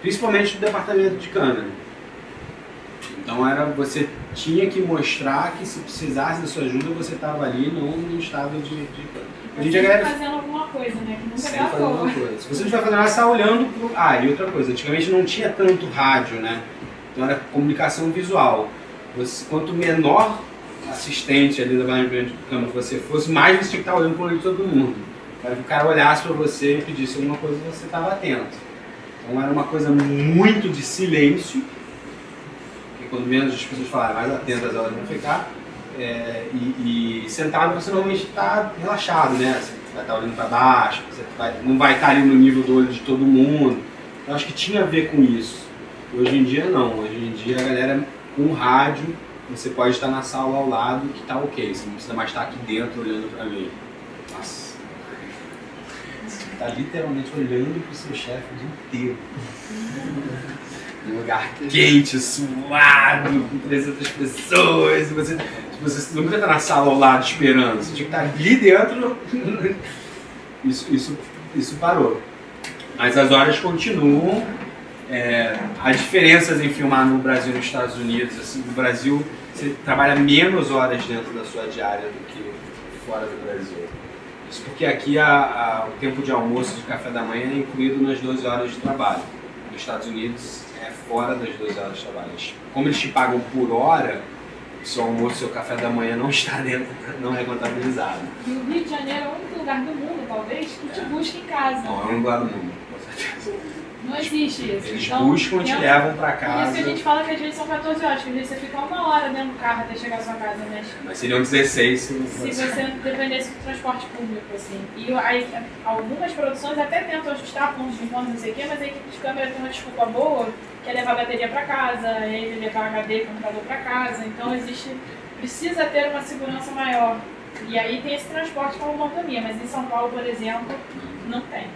Principalmente no departamento de câmera. Então você tinha que mostrar que se precisasse da sua ajuda, você estava ali num estado de a gente já fazendo alguma coisa, né? Que nunca dá fazendo alguma coisa. Se você não estiver fazendo nada, você está olhando pro... e outra coisa, antigamente não tinha tanto rádio, né? Então era comunicação visual. Quanto menor assistente ali da câmera que você fosse, mais você tinha que estar olhando para o olho de todo mundo. Para que o cara olhasse para você e pedisse alguma coisa, você estava atento. Então era uma coisa muito de silêncio, que quando menos as pessoas falarem, mais atentas elas vão ficar. E sentado você normalmente está relaxado, né? Você vai estar olhando para baixo, não vai estar ali no nível do olho de todo mundo. Eu acho que tinha a ver com isso. Hoje em dia não. Hoje em dia a galera com rádio, você pode estar na sala ao lado que está ok. Você não precisa mais estar aqui dentro olhando para mim. Nossa. Você está literalmente olhando para o seu chefe o dia inteiro. Num lugar quente, suado, com 300 pessoas. Você não precisa estar na sala ao lado esperando. Você tinha que estar ali dentro. Isso parou. Mas as horas continuam. Há diferenças em filmar no Brasil e nos Estados Unidos. Assim, no Brasil, você trabalha menos horas dentro da sua diária do que fora do Brasil. Isso porque aqui o tempo de almoço e de café da manhã é incluído nas 12 horas de trabalho. Nos Estados Unidos é fora das 12 horas de trabalho. Como eles te pagam por hora, o seu almoço e o seu café da manhã não está dentro, não é contabilizado. E o Rio de Janeiro é o único lugar do mundo, talvez, que te busca em casa. Não, é o único lugar do mundo, com certeza. Não existe isso. Eles então, buscam e te levam para casa. Por isso que a gente fala que às vezes são 14 horas, que às vezes você fica 1 hora dentro do carro até chegar à sua casa, né? Mas seriam 16 se não Se fosse. você dependesse do transporte público, assim. E aí, algumas produções até tentam ajustar pontos de encontro, não sei o quê, mas a equipe de câmera tem uma desculpa boa, que é levar a bateria para casa, aí levar HD, computador para casa. Então precisa ter uma segurança maior. E aí tem esse transporte com a mordomia, mas em São Paulo, por exemplo, não tem.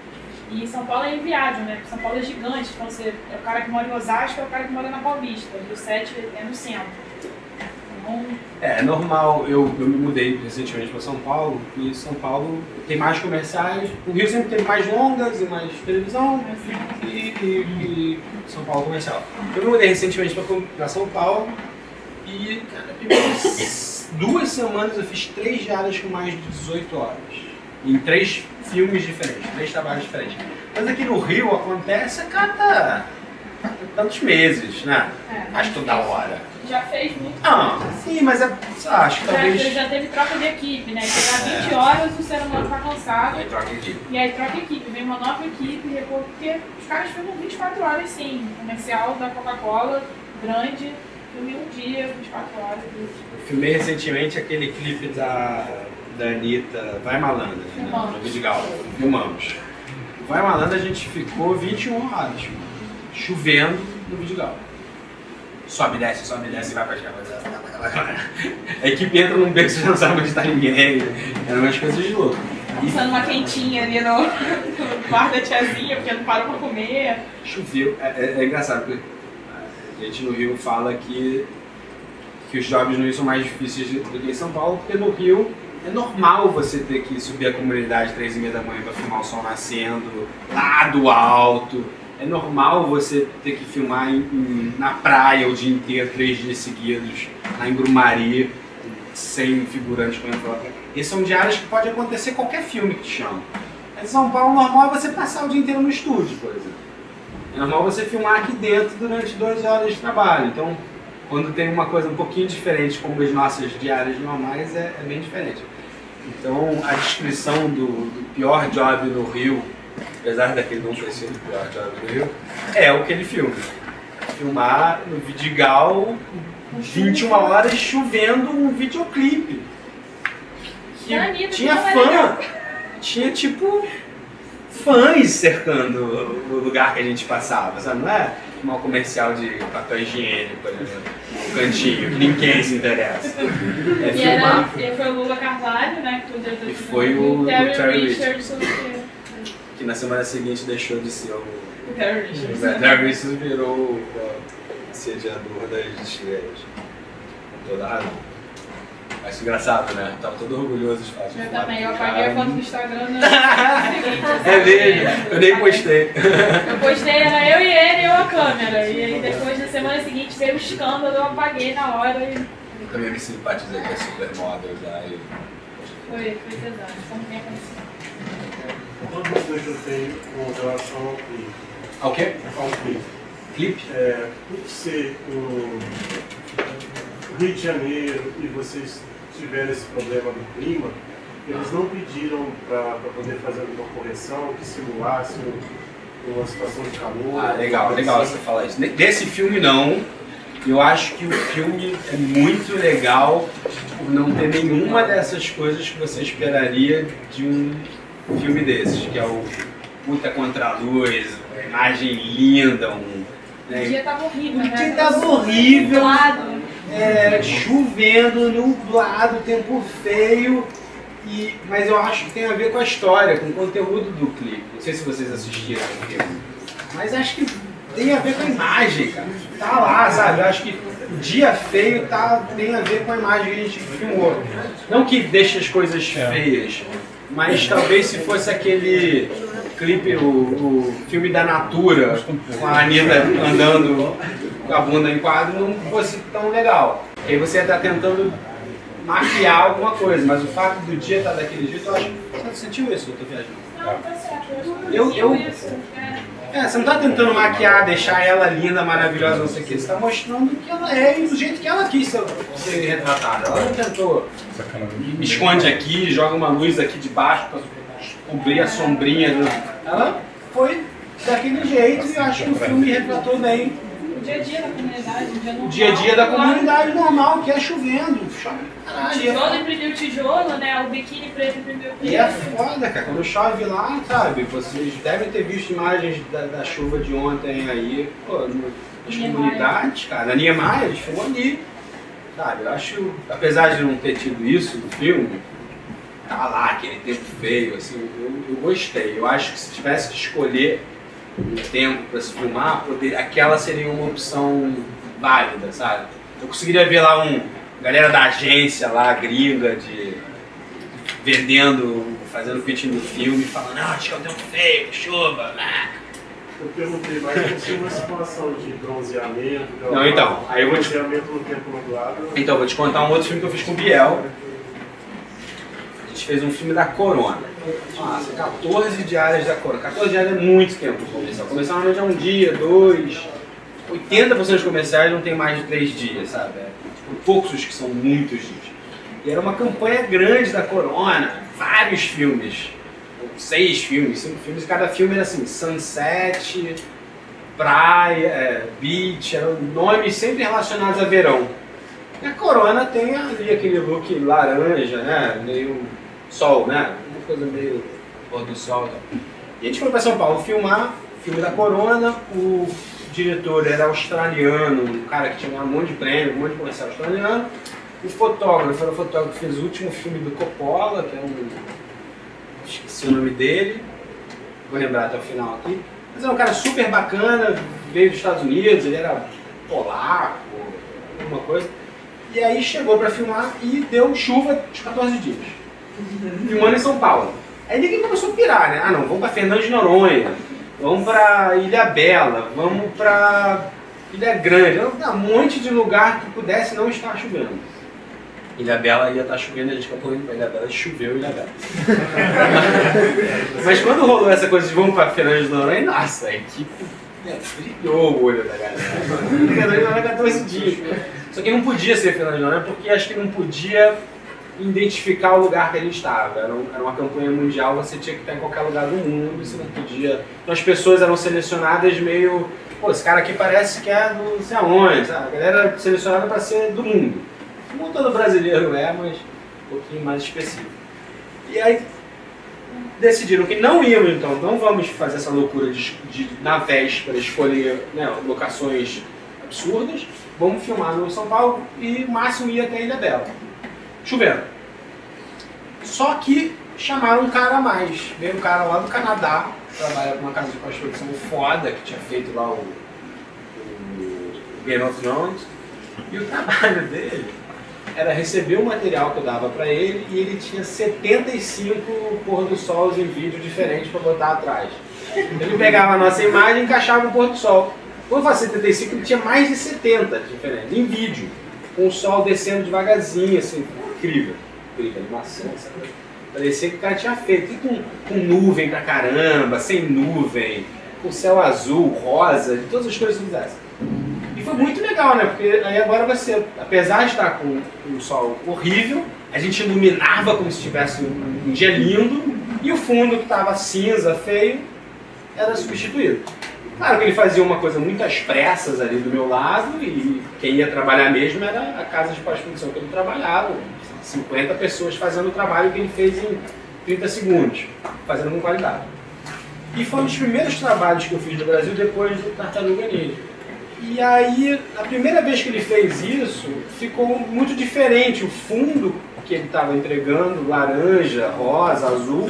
E em São Paulo é inviável, né? Porque São Paulo é gigante, então é o cara que mora em Osasco, é o cara que mora na Paulista, e o set é no centro. Então... É normal, eu me mudei recentemente para São Paulo, e São Paulo tem mais comerciais, o Rio sempre teve mais longas e mais televisão, e São Paulo comercial. Eu me mudei recentemente para São Paulo, e cara, 2 semanas eu fiz 3 diárias com mais de 18 horas. Em 3 filmes diferentes, 3 trabalhos diferentes. Mas aqui no Rio acontece a cada tantos meses, né? Acho que toda hora. Já fez muito. Sim, mas acho que talvez... Já teve troca de equipe, né? Chegar 20 horas, o ser humano tá cansado. E aí troca equipe. E aí troca equipe, vem uma nova equipe, porque os caras filmam 24 horas sim. Comercial da Coca-Cola, grande, filme um dia, 24 horas. Eu filmei recentemente aquele clipe da Anitta, Vai Malandra, né, no Vidigal. Filmamos. Vai Malandra a gente ficou 21 horas, chovendo no Vidigal. Sobe, desce, vai pra cá. A equipe entra num beco, você não sabe onde está ninguém. Eram umas coisas de louco. Usando uma quentinha ali no bar da tiazinha, porque não parou pra comer. Choveu. É engraçado, porque a gente no Rio fala que os jobs no Rio são mais difíceis do que em São Paulo, porque no Rio É normal você ter que subir a comunidade 3h30 da manhã para filmar o sol nascendo, lá do alto. É normal você ter que filmar na praia o dia inteiro, 3 dias seguidos, lá em Grumari, sem figurantes com envelope. Essas são diárias que pode acontecer qualquer filme que te chama. Em São Paulo, o normal é você passar o dia inteiro no estúdio, por exemplo. É normal você filmar aqui dentro durante 2 horas de trabalho. Então, quando tem uma coisa um pouquinho diferente, como as nossas diárias normais, é bem diferente. Então, a descrição do pior job no Rio, apesar daquele não ter sido o pior job no Rio, é o que ele filma. Filmar no Vidigal, 21 horas chovendo um videoclipe. Que tinha fã, tinha tipo fãs cercando o lugar que a gente passava, sabe? Não é um comercial de papel higiênico, por exemplo, um cantinho, que ninguém se interessa. É e filmar. Foi o Lula Carvalho, né? Que foi o diretor E do foi filme, o Terry Richardson, Richardson. que na semana seguinte deixou de ser o Terry Richardson. Terry Richardson virou o assediador das estrelas. Com toda a razão. Acho engraçado, né? Tava todo orgulhoso de fazer. Eu também, eu apaguei a foto do Instagram no É dele, eu nem postei. Eu postei, era eu e ele e eu a câmera. E aí depois, na semana seguinte, veio o escândalo, eu apaguei na hora e Eu também me simpatizei com a Supermodel já. foi pesado. Como tem acontecido? Uma dúvida que eu tenho com relação ao clipe. Ah, o quê? Ao clipe. Clipe? Por ser o Rio de Janeiro e vocês tiveram esse problema do clima, eles não pediram para poder fazer alguma correção que simulasse uma situação de calor? Ah, legal você falar isso. Desse filme não. Eu acho que o filme é muito legal por não ter nenhuma dessas coisas que você esperaria de um filme desses, que é o puta contraluz, a imagem linda, O dia tava horrível, né? O dia tava horrível. Nublado. Chovendo, nublado, tempo feio, mas eu acho que tem a ver com a história, com o conteúdo do clipe. Não sei se vocês assistiram o filme, mas acho que tem a ver com a imagem, cara. Tá lá, sabe? Eu acho que o dia feio tem a ver com a imagem que a gente filmou. Não que deixe as coisas feias, mas talvez se fosse aquele clipe, o filme da Natura, com a Anitta andando com a bunda em quadro, não fosse tão legal. E aí você ia estar tentando maquiar alguma coisa, mas o fato do dia estar daquele jeito, eu acho que você sentiu isso, eu tô viajando. Não, tá certo. Eu isso. Você não está tentando maquiar, deixar ela linda, maravilhosa, não sei o que. Você está mostrando o que ela é e do jeito que ela quis ser retratada. Ela não tentou. Esconde aqui, joga uma luz aqui de baixo para cobrir a sombrinha. Ela foi daquele jeito e eu acho que o filme retratou bem O dia a dia da comunidade, o dia normal. o dia a dia da comunidade normal, que é chovendo. Chove caralho. Tijolo imprimiu tijolo, né? O biquíni preto imprimiu preto. E é foda, cara. Quando chove lá, sabe? Vocês devem ter visto imagens da chuva de ontem aí, pô, nas comunidades, cara. Na Niemeyer, eles foram ali. Sabe? Eu acho, apesar de não ter tido isso no filme, tá lá aquele tempo feio, assim, eu gostei. Eu acho que se tivesse que escolher um tempo para se filmar, aquela seria uma opção válida, sabe? Eu conseguiria ver lá galera da agência lá, gringa, fazendo pitch no filme, falando, não, acho que é o tempo feio, chuva, né? Eu perguntei, mas se uma situação de bronzeamento, Não, então, aí eu vou te... bronzeamento no tempo nublado... Então, vou te contar um outro filme que eu fiz com o Biel. A gente fez um filme da Corona. Nossa, 14 diárias da Corona. 14 diárias é muito tempo no comercial. Comercial normalmente é um dia, 2. 80% dos comerciais não tem mais de 3 dias, sabe? Poucos os que são muitos dias. E era uma campanha grande da Corona, vários filmes. 6 filmes, 5 filmes, e cada filme era assim, Sunset, Praia, Beach, eram nomes sempre relacionados a verão. E a Corona tem ali aquele look laranja, né? Meio sol, né? Uma coisa meio pôr do sol. E a gente foi para São Paulo filmar o filme da Corona. O diretor era australiano, um cara que tinha ganhado um monte de prêmio, um monte de comercial australiano. O fotógrafo era o fotógrafo que fez o último filme do Coppola, que é esqueci o nome dele, vou lembrar até o final aqui. Mas era um cara super bacana, veio dos Estados Unidos, ele era polaco, alguma coisa. E aí chegou para filmar e deu chuva de 14 dias. filmando em São Paulo. Aí ninguém começou a pirar, né? Ah não, vamos pra Fernando de Noronha, vamos pra Ilha Bela, vamos pra Ilha Grande, um monte de lugar que pudesse não estar chovendo. Ilha Bela ia estar chovendo, a gente acabou indo pra Ilha Bela, choveu Ilha Bela. Mas quando rolou essa coisa de vamos pra Fernando de Noronha, nossa, a equipe brilhou o olho da galera. Fernando de Noronha 14 dias. Só que não podia ser Fernando de Noronha porque acho que não podia identificar o lugar que a gente estava. Era uma campanha mundial, você tinha que estar em qualquer lugar do mundo, você não podia. Então as pessoas eram selecionadas meio. Pô, esse cara aqui parece que é do não sei aonde, sabe? A galera era selecionada para ser do mundo. Como todo brasileiro é, mas um pouquinho mais específico. E aí decidiram que não íamos, então, não vamos fazer essa loucura de na véspera, escolher, né, locações absurdas, vamos filmar no São Paulo e o máximo ia até a Ilha Bela. Chovendo. Só que chamaram um cara a mais. Veio um cara lá do Canadá, trabalha com uma casa de pós-produção foda, que tinha feito lá o Game of Thrones. E o trabalho dele era receber o material que eu dava pra ele e ele tinha 75 pôr do sol em vídeo diferentes pra botar atrás. Ele pegava a nossa imagem e encaixava o pôr do sol. Quando eu faço 75, ele tinha mais de 70 diferentes, em vídeo. Com o sol descendo devagarzinho, assim, incrível. Incrível, animação, sabe? Parecia que o cara tinha feito, e com nuvem pra caramba, sem nuvem, com céu azul, rosa, de todas as coisas que fizesse. E foi muito legal, né? Porque aí agora você, apesar de estar com um sol horrível, a gente iluminava como se tivesse um dia lindo, e o fundo que estava cinza, feio, era substituído. Claro que ele fazia uma coisa muito às pressas ali do meu lado, e quem ia trabalhar mesmo era a casa de pós-produção que ele trabalhava. 50 pessoas fazendo o trabalho que ele fez em 30 segundos, fazendo com qualidade. E foi um dos primeiros trabalhos que eu fiz no Brasil depois do Tartaruga Ninja. E aí, a primeira vez que ele fez isso, ficou muito diferente o fundo que ele estava entregando, laranja, rosa, azul,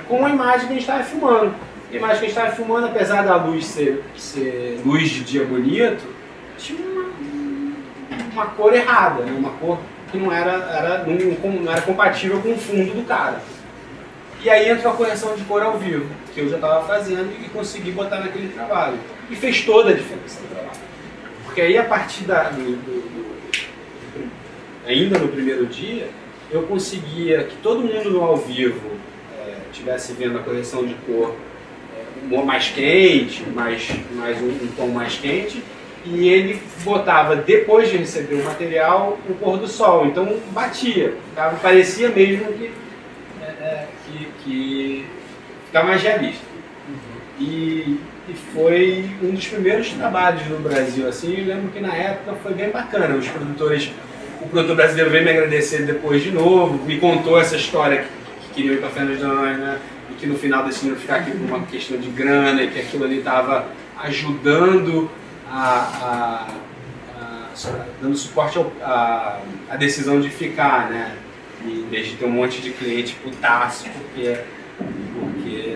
com a imagem que a gente estava filmando. A imagem que a gente estava filmando, apesar da luz ser luz de dia bonito, tinha uma cor errada, né? Uma cor que não era compatível com o fundo do cara. E aí entrou a correção de cor ao vivo, que eu já estava fazendo e consegui botar naquele trabalho. E fez toda a diferença no trabalho. Porque aí a partir ainda no primeiro dia, eu conseguia que todo mundo no ao vivo estivesse vendo a correção de cor mais quente, mais um tom mais quente, e ele botava, depois de receber o material, o pôr do sol. Então batia, parecia mesmo que ficava mais realista. E foi um dos primeiros trabalhos no Brasil, assim. Eu lembro que na época foi bem bacana. O produtor brasileiro veio me agradecer depois de novo, me contou essa história que queria ir para Fernando de Noronha, né? E que no final decidiram ficar aqui por uma questão de grana, e que aquilo ali estava ajudando dando suporte à decisão de ficar, né? E em vez de ter um monte de cliente putaço porque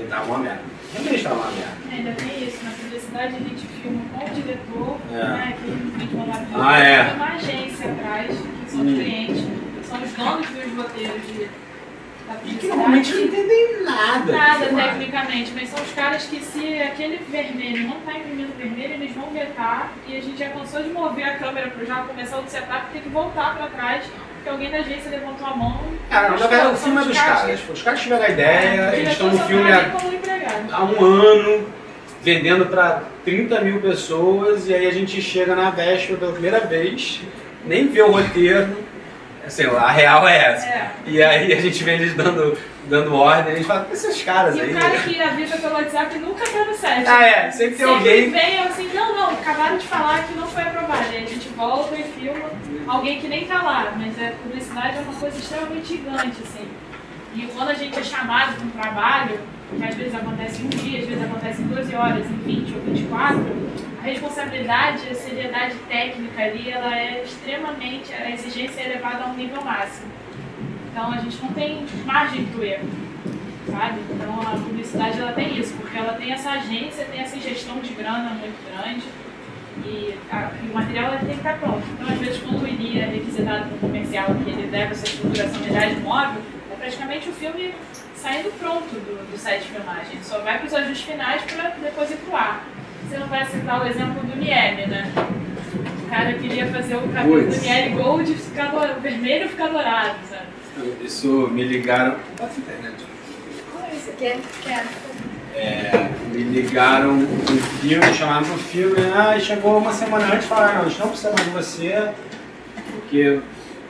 dava uma merda. Também estava uma merda. Ainda tem isso, na publicidade a gente filma com o diretor, né? Que a gente mandava tem uma agência atrás, que são os clientes, são os donos dos roteiros da publicidade. E que normalmente não entendem nada. Nada tecnicamente, mas são os caras que, se aquele vermelho não está imprimindo vermelho, eles vão vetar, e a gente já cansou de mover a câmera para já começar o setup, tem que voltar para trás, porque alguém da agência levantou a mão. Cara, na verdade o filme é dos caras. Os caras tiveram a ideia, eles estão no filme há um ano, vendendo para 30 mil pessoas, e aí a gente chega na véspera pela primeira vez, nem vê o roteiro. Sei lá, a real é essa. E aí a gente vê eles dando ordem, a gente fala, esses caras aí. E o cara que avisa pelo WhatsApp nunca tá no set. Sempre tem alguém. Sempre vem assim, não, acabaram de falar que não foi aprovado. Aí a gente volta e filma alguém que nem tá lá, mas a publicidade é uma coisa extremamente gigante, assim. E quando a gente é chamado para um trabalho, que às vezes acontece em um dia, às vezes acontece em 12 horas, em 20 ou 24, a responsabilidade, a seriedade técnica ali, ela é extremamente, a exigência é elevada a um nível máximo. Então a gente não tem margem para o erro, sabe? Então a publicidade ela tem isso, porque ela tem essa agência, tem essa ingestão de grana muito grande, e o material ela tem que estar pronto. Então às vezes quando o INI é requisitado para o comercial, que ele leva essa estruturação de unidade móvel, é praticamente o filme saindo pronto do set de filmagem. Só vai para os ajustes finais para depois ir pro ar. Você não vai citar o exemplo do Niele, né? O cara queria fazer o cabelo do Niele Gold ficar vermelho e ficar dourado, sabe? Isso me ligaram. Pode internet. Quer? Me ligaram um filme, chamaram pro filme, chegou uma semana antes e falaram, não, a gente não precisa mais de você, porque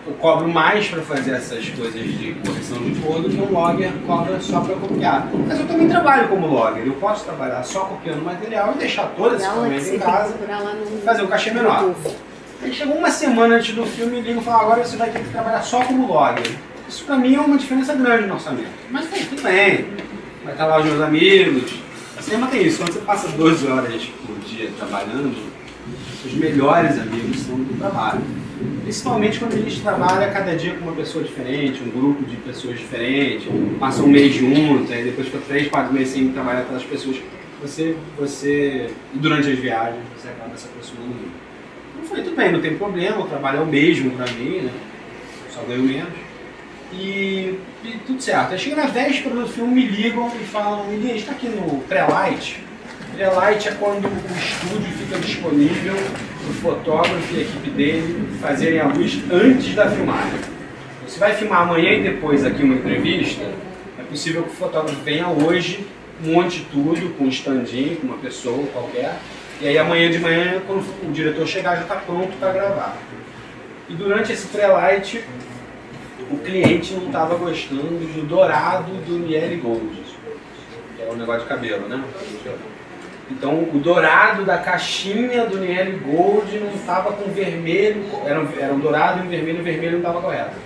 eu cobro mais para fazer essas coisas de correção de cor do que um logger cobra só para copiar. Mas eu também trabalho como logger, eu posso trabalhar só copiando material e deixar toda essa ferramenta em casa e fazer um cachê menor. Aí chegou uma semana antes do filme e ligam e falam, agora você vai ter que trabalhar só como logger. Isso para mim é uma diferença grande no orçamento. Mas tudo bem, vai estar lá os meus amigos. O cinema tem isso, quando você passa 12 horas por dia trabalhando, os melhores amigos são do trabalho. Principalmente quando a gente trabalha cada dia com uma pessoa diferente, um grupo de pessoas diferentes, passa um mês junto, aí depois fica 3, 4 meses sem trabalhar com aquelas pessoas, e durante as viagens, você acaba se aproximando muito. Eu falei, tudo bem, não tem problema, o trabalho é o mesmo pra mim, né? Só ganho menos. E tudo certo. Aí chega na véspera do filme, me ligam e falam, Eli, a gente tá aqui no pré-light. Pré-light é quando o estúdio fica disponível para o fotógrafo e a equipe dele fazerem a luz antes da filmagem. Você vai filmar amanhã e depois aqui uma entrevista, é possível que o fotógrafo venha hoje, monte tudo, com um stand-in, com uma pessoa qualquer, e aí amanhã de manhã, quando o diretor chegar, já está pronto para gravar. E durante esse pré-light, o cliente não estava gostando do dourado do Niele Gold, que é um negócio de cabelo, né? Então o dourado da caixinha do Niele Gold não estava com vermelho, era um dourado e um vermelho não estava correto.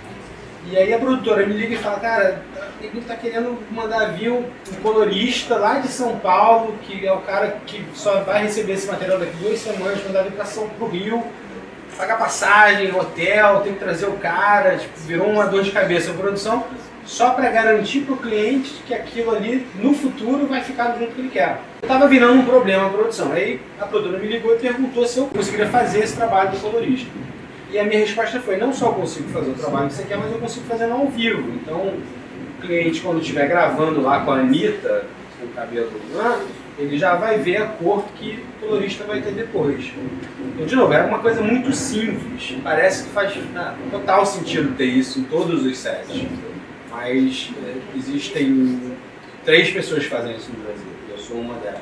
E aí a produtora me liga e fala, cara, ele está querendo mandar vir um colorista lá de São Paulo, que é o cara que só vai receber esse material daqui 2 semanas, mandar vir para pro Rio, pagar passagem, hotel, tem que trazer o cara, tipo, virou uma dor de cabeça a produção, só para garantir para o cliente que aquilo ali, no futuro, vai ficar do jeito que ele quer. Estava virando um problema a produção. Aí a produtora me ligou e perguntou se eu conseguiria fazer esse trabalho do colorista. E a minha resposta foi, não só eu consigo fazer o trabalho que você quer, mas eu consigo fazer ao vivo. Então, o cliente, quando estiver gravando lá com a Anitta, com o cabelo lá, ele já vai ver a cor que o colorista vai ter depois. Então, de novo, era uma coisa muito simples. Parece que faz total sentido ter isso em todos os sets. Mas existem 3 pessoas que fazem isso no Brasil. Eu sou uma delas.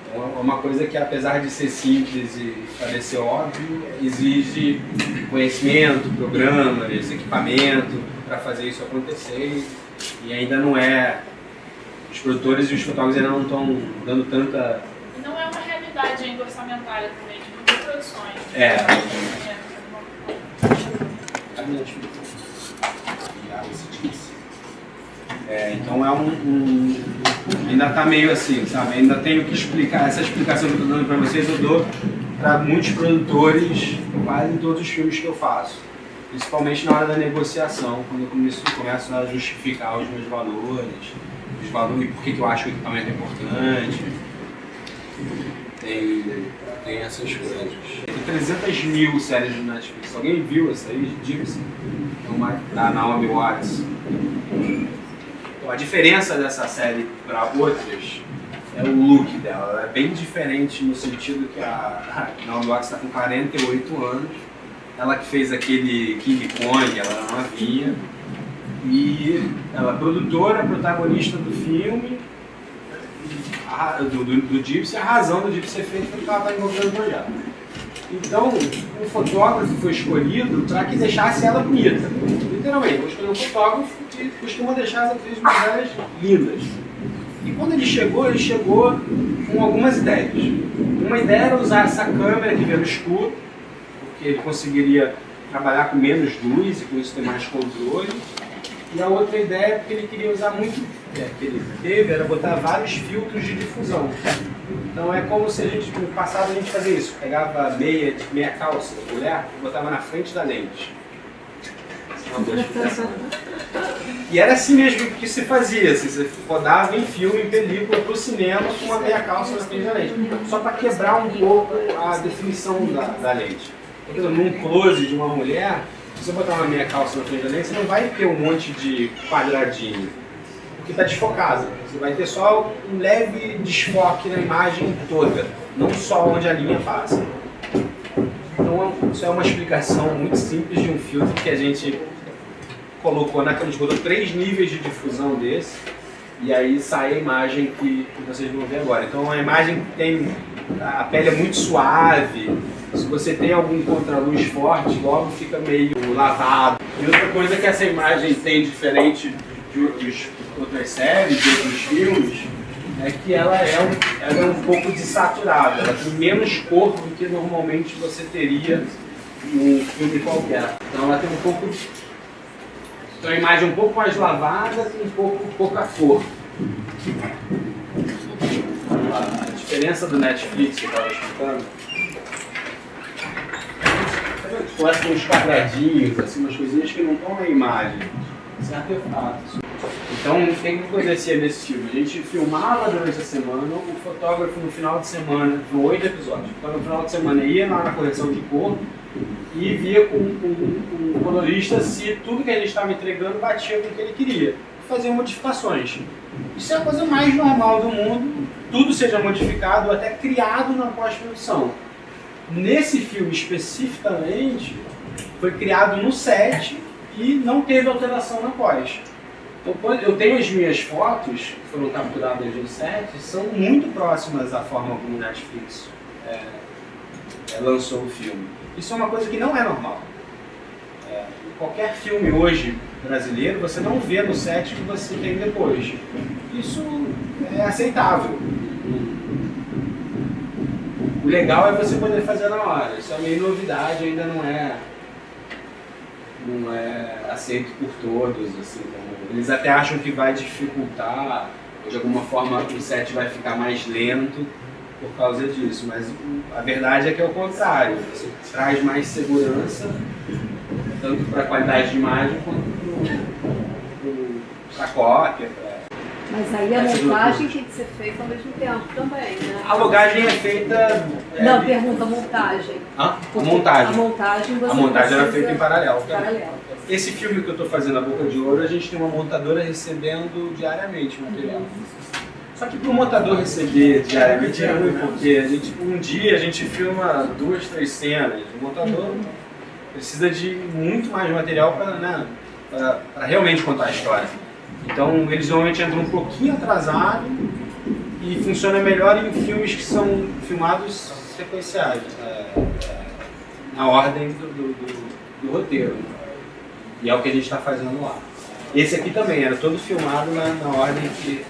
Então, é uma coisa que, apesar de ser simples e parecer óbvio, exige conhecimento, programas, equipamento para fazer isso acontecer. E ainda não é... Os produtores e os fotógrafos ainda não estão dando tanta... E não é uma realidade ainda orçamentária também, de muitas produções. Então ainda está meio assim, sabe? Ainda tenho que explicar, essa explicação que eu estou dando para vocês eu dou para muitos produtores, quase em todos os filmes que eu faço. Principalmente na hora da negociação, quando eu começo a justificar os meus valores e por que eu acho que o equipamento é importante. Tem essas coisas. Tem 300 mil séries de Netflix. Alguém viu essa aí? Diga-se. Da Naomi Watts. Então, a diferença dessa série para outras é o look dela. Ela é bem diferente no sentido que a Naomi Watts está com 48 anos. Ela que fez aquele King Kong, ela era novinha. E ela é produtora, protagonista do filme, do Gypsy, a razão do Gypsy ser feito porque ela está envolvendo o projeto. Então, o fotógrafo foi escolhido para que deixasse ela bonita. Literalmente, vou escolher um fotógrafo que costuma deixar as atrizes mulheres lindas. E quando ele chegou com algumas ideias. Uma ideia era usar essa câmera que vê no escuro, porque ele conseguiria trabalhar com menos luz e com isso ter mais controle. E a outra ideia, porque ele queria usar muito, que ele teve, era botar vários filtros de difusão. Então é como se no passado a gente fazia isso, pegava meia calça da mulher e botava na frente da lente. E era assim mesmo que se fazia, assim, você rodava em filme, em película, para o cinema com uma meia calça na frente da lente, só para quebrar um pouco a definição da lente. Porque num close de uma mulher, Se você botar uma meia calça na frente da lente, você não vai ter um monte de quadradinho, porque está desfocado. Você vai ter só um leve desfoque na imagem toda, não só onde a linha passa. Então isso é uma explicação muito simples de um filtro que a gente colocou naqueles, botou 3 níveis de difusão desse, e aí sai a imagem que vocês vão ver agora. Então a imagem tem, a pele é muito suave, se você tem algum contraluz forte, logo fica meio lavado. E outra coisa que essa imagem tem diferente de outras séries, de outros filmes, é que ela é um pouco desaturada, ela tem menos cor do que normalmente você teria num filme qualquer. Então ela tem um pouco, então a imagem um pouco mais lavada, com pouca cor. A diferença do Netflix que eu estava explicando, começa com uns quadradinhos, assim, umas coisinhas que não estão na imagem, são artefatos. Então, o que acontecia nesse filme? A gente filmava durante a semana, o fotógrafo no final de semana, com 8 episódios, então no final de semana ia lá na correção de cor e via com o colorista se tudo que a gente estava entregando batia com o que ele queria. Fazia modificações. Isso é a coisa mais normal do mundo, tudo seja modificado, até criado na pós-produção. Nesse filme especificamente, foi criado no set e não teve alteração na pós. Então, eu tenho as minhas fotos, que foram capturadas no set, são muito próximas da forma como o Netflix lançou o filme. Isso é uma coisa que não é normal. Qualquer filme hoje brasileiro, você não vê no set que você tem depois. Isso é aceitável. O legal é você poder fazer na hora. Isso é meio novidade, ainda não é aceito por todos. Assim, eles até acham que vai dificultar, ou de alguma forma o set vai ficar mais lento por causa disso, mas a verdade é que é o contrário. Você traz mais segurança, tanto para a qualidade de imagem quanto para a cópia. Mas aí a montagem tem que ser feita ao mesmo tempo também, né? A logagem é feita... Não, pergunta a montagem. A montagem. A montagem era feita em paralelo. Paralelo. Esse filme que eu estou fazendo, A Boca de Ouro, a gente tem uma montadora recebendo diariamente o material. Só que para o montador receber diariamente é ruim, porque um dia a gente filma 2, 3 cenas. O montador precisa de muito mais material para realmente contar a história. Então eles normalmente entram um pouquinho atrasado e funciona melhor em filmes que são filmados sequenciais, na ordem do roteiro. E é o que a gente está fazendo lá. Esse aqui também era todo filmado na ordem que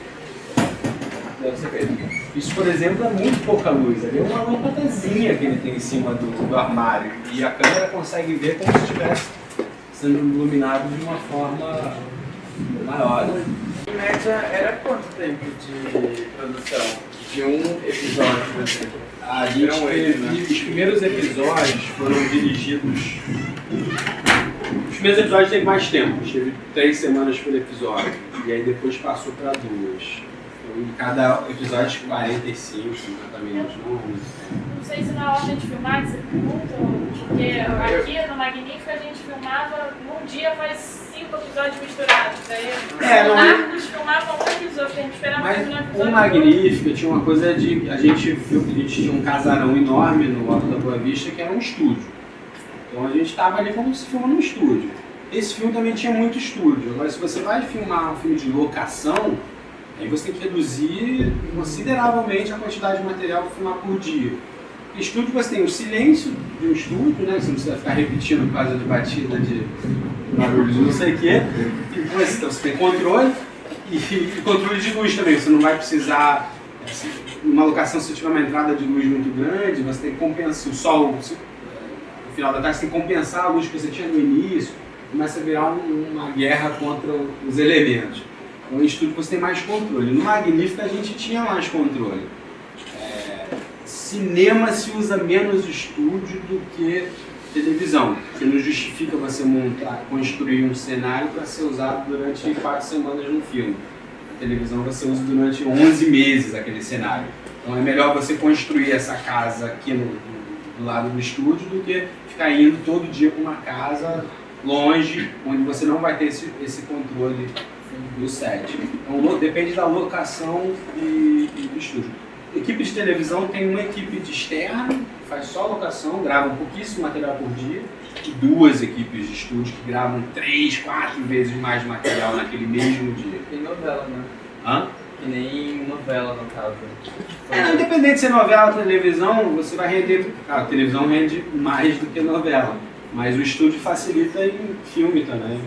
deve ser feito. Isso, por exemplo, é muito pouca luz. Ali é uma lâmpadazinha que ele tem em cima do armário. E a câmera consegue ver como se estivesse sendo iluminado de uma forma maior. Em média, era quanto tempo de produção? De um episódio, por exemplo? A gente teve, os primeiros episódios foram dirigidos... Os primeiros episódios teve mais tempo, teve 3 semanas por episódio. E aí depois passou para 2. Então, em cada episódio, 45, 50 minutos. Não sei se na ordem de filmar você perguntou, porque aqui no Magnífico a gente filmava num dia faz 5 episódios misturados. Aí o Narcos filmava um episódio, a gente esperava mas terminar o episódio. O Magnífico tinha uma coisa de... A gente viu que a gente tinha um casarão enorme no Alto da Boa Vista, que era um estúdio. Então a gente estava ali como se filma num estúdio. Esse filme também tinha muito estúdio. Agora, se você vai filmar um filme de locação, aí você tem que reduzir consideravelmente a quantidade de material para filmar por dia. Em estúdio você tem o silêncio de um estúdio, né? Você não precisa ficar repetindo por causa de batida de barulho de não sei o quê. Então você tem controle e controle de luz também. Você não vai precisar, assim, numa locação, se tiver uma entrada de luz muito grande, você tem que compensar o sol. No final da tarde você tem que compensar a luz que você tinha no início, começa a virar uma guerra contra os elementos. Então, em estúdio você tem mais controle. No Magnífico a gente tinha mais controle. Cinema se usa menos estúdio do que televisão, porque não justifica você construir um cenário para ser usado durante 4 semanas no filme. Na televisão você usa durante 11 meses aquele cenário. Então é melhor você construir essa casa aqui do lado do estúdio do que ficar indo todo dia para uma casa longe, onde você não vai ter esse controle do set. Então depende da locação e do estúdio. Equipe de televisão tem uma equipe de externo, que faz só locação, grava pouquíssimo material por dia, e 2 equipes de estúdio que gravam 3, 4 vezes mais material naquele mesmo dia. Tem novela, né? Hã? Que nem novela, no caso. Não, independente se é novela ou televisão, você vai render. A televisão rende mais do que novela, mas o estúdio facilita em filme também.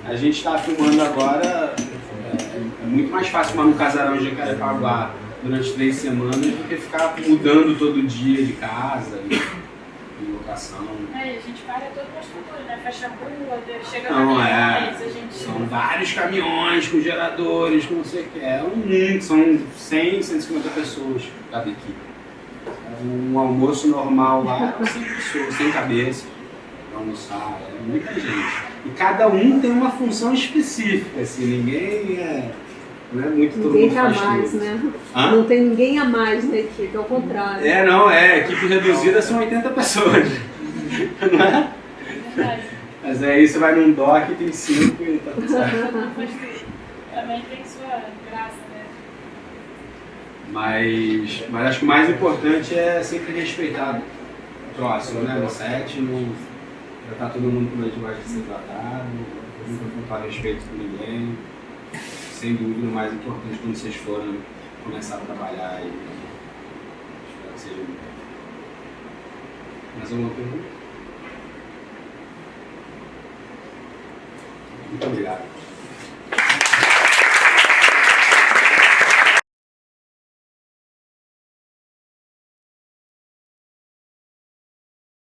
A gente está filmando agora, é muito mais fácil filmar no casarão de Jacarepaguá durante 3 semanas do que ficar mudando todo dia de casa e locação. E a gente para todo o construtor, né? Fecha a rua, chega Não, caminhões, a gente... São vários caminhões com geradores, com não sei o que. São 100, 150 pessoas cada equipe. Um almoço normal lá, 100 pessoas, 100 cabeças para almoçar, é muita gente. E cada um tem uma função específica, assim, ninguém não é muito todo Ninguém mundo a faz mais, tudo. né? Hã? Não tem ninguém a mais na equipe, ao contrário. Equipe reduzida são 80 pessoas. Não é? Verdade. Mas aí você vai num dock e tem 5 e tá tudo certo. Todo mundo faz tudo. Também tem sua graça, né? Mas acho que o mais importante é sempre respeitar o próximo, né? No set, já tá todo mundo com a linguagem de ser tratado, nunca faltar respeito com ninguém. Sem dúvida, o mais importante quando vocês forem começar a trabalhar e espero que seja. Mais alguma pergunta? Muito obrigado.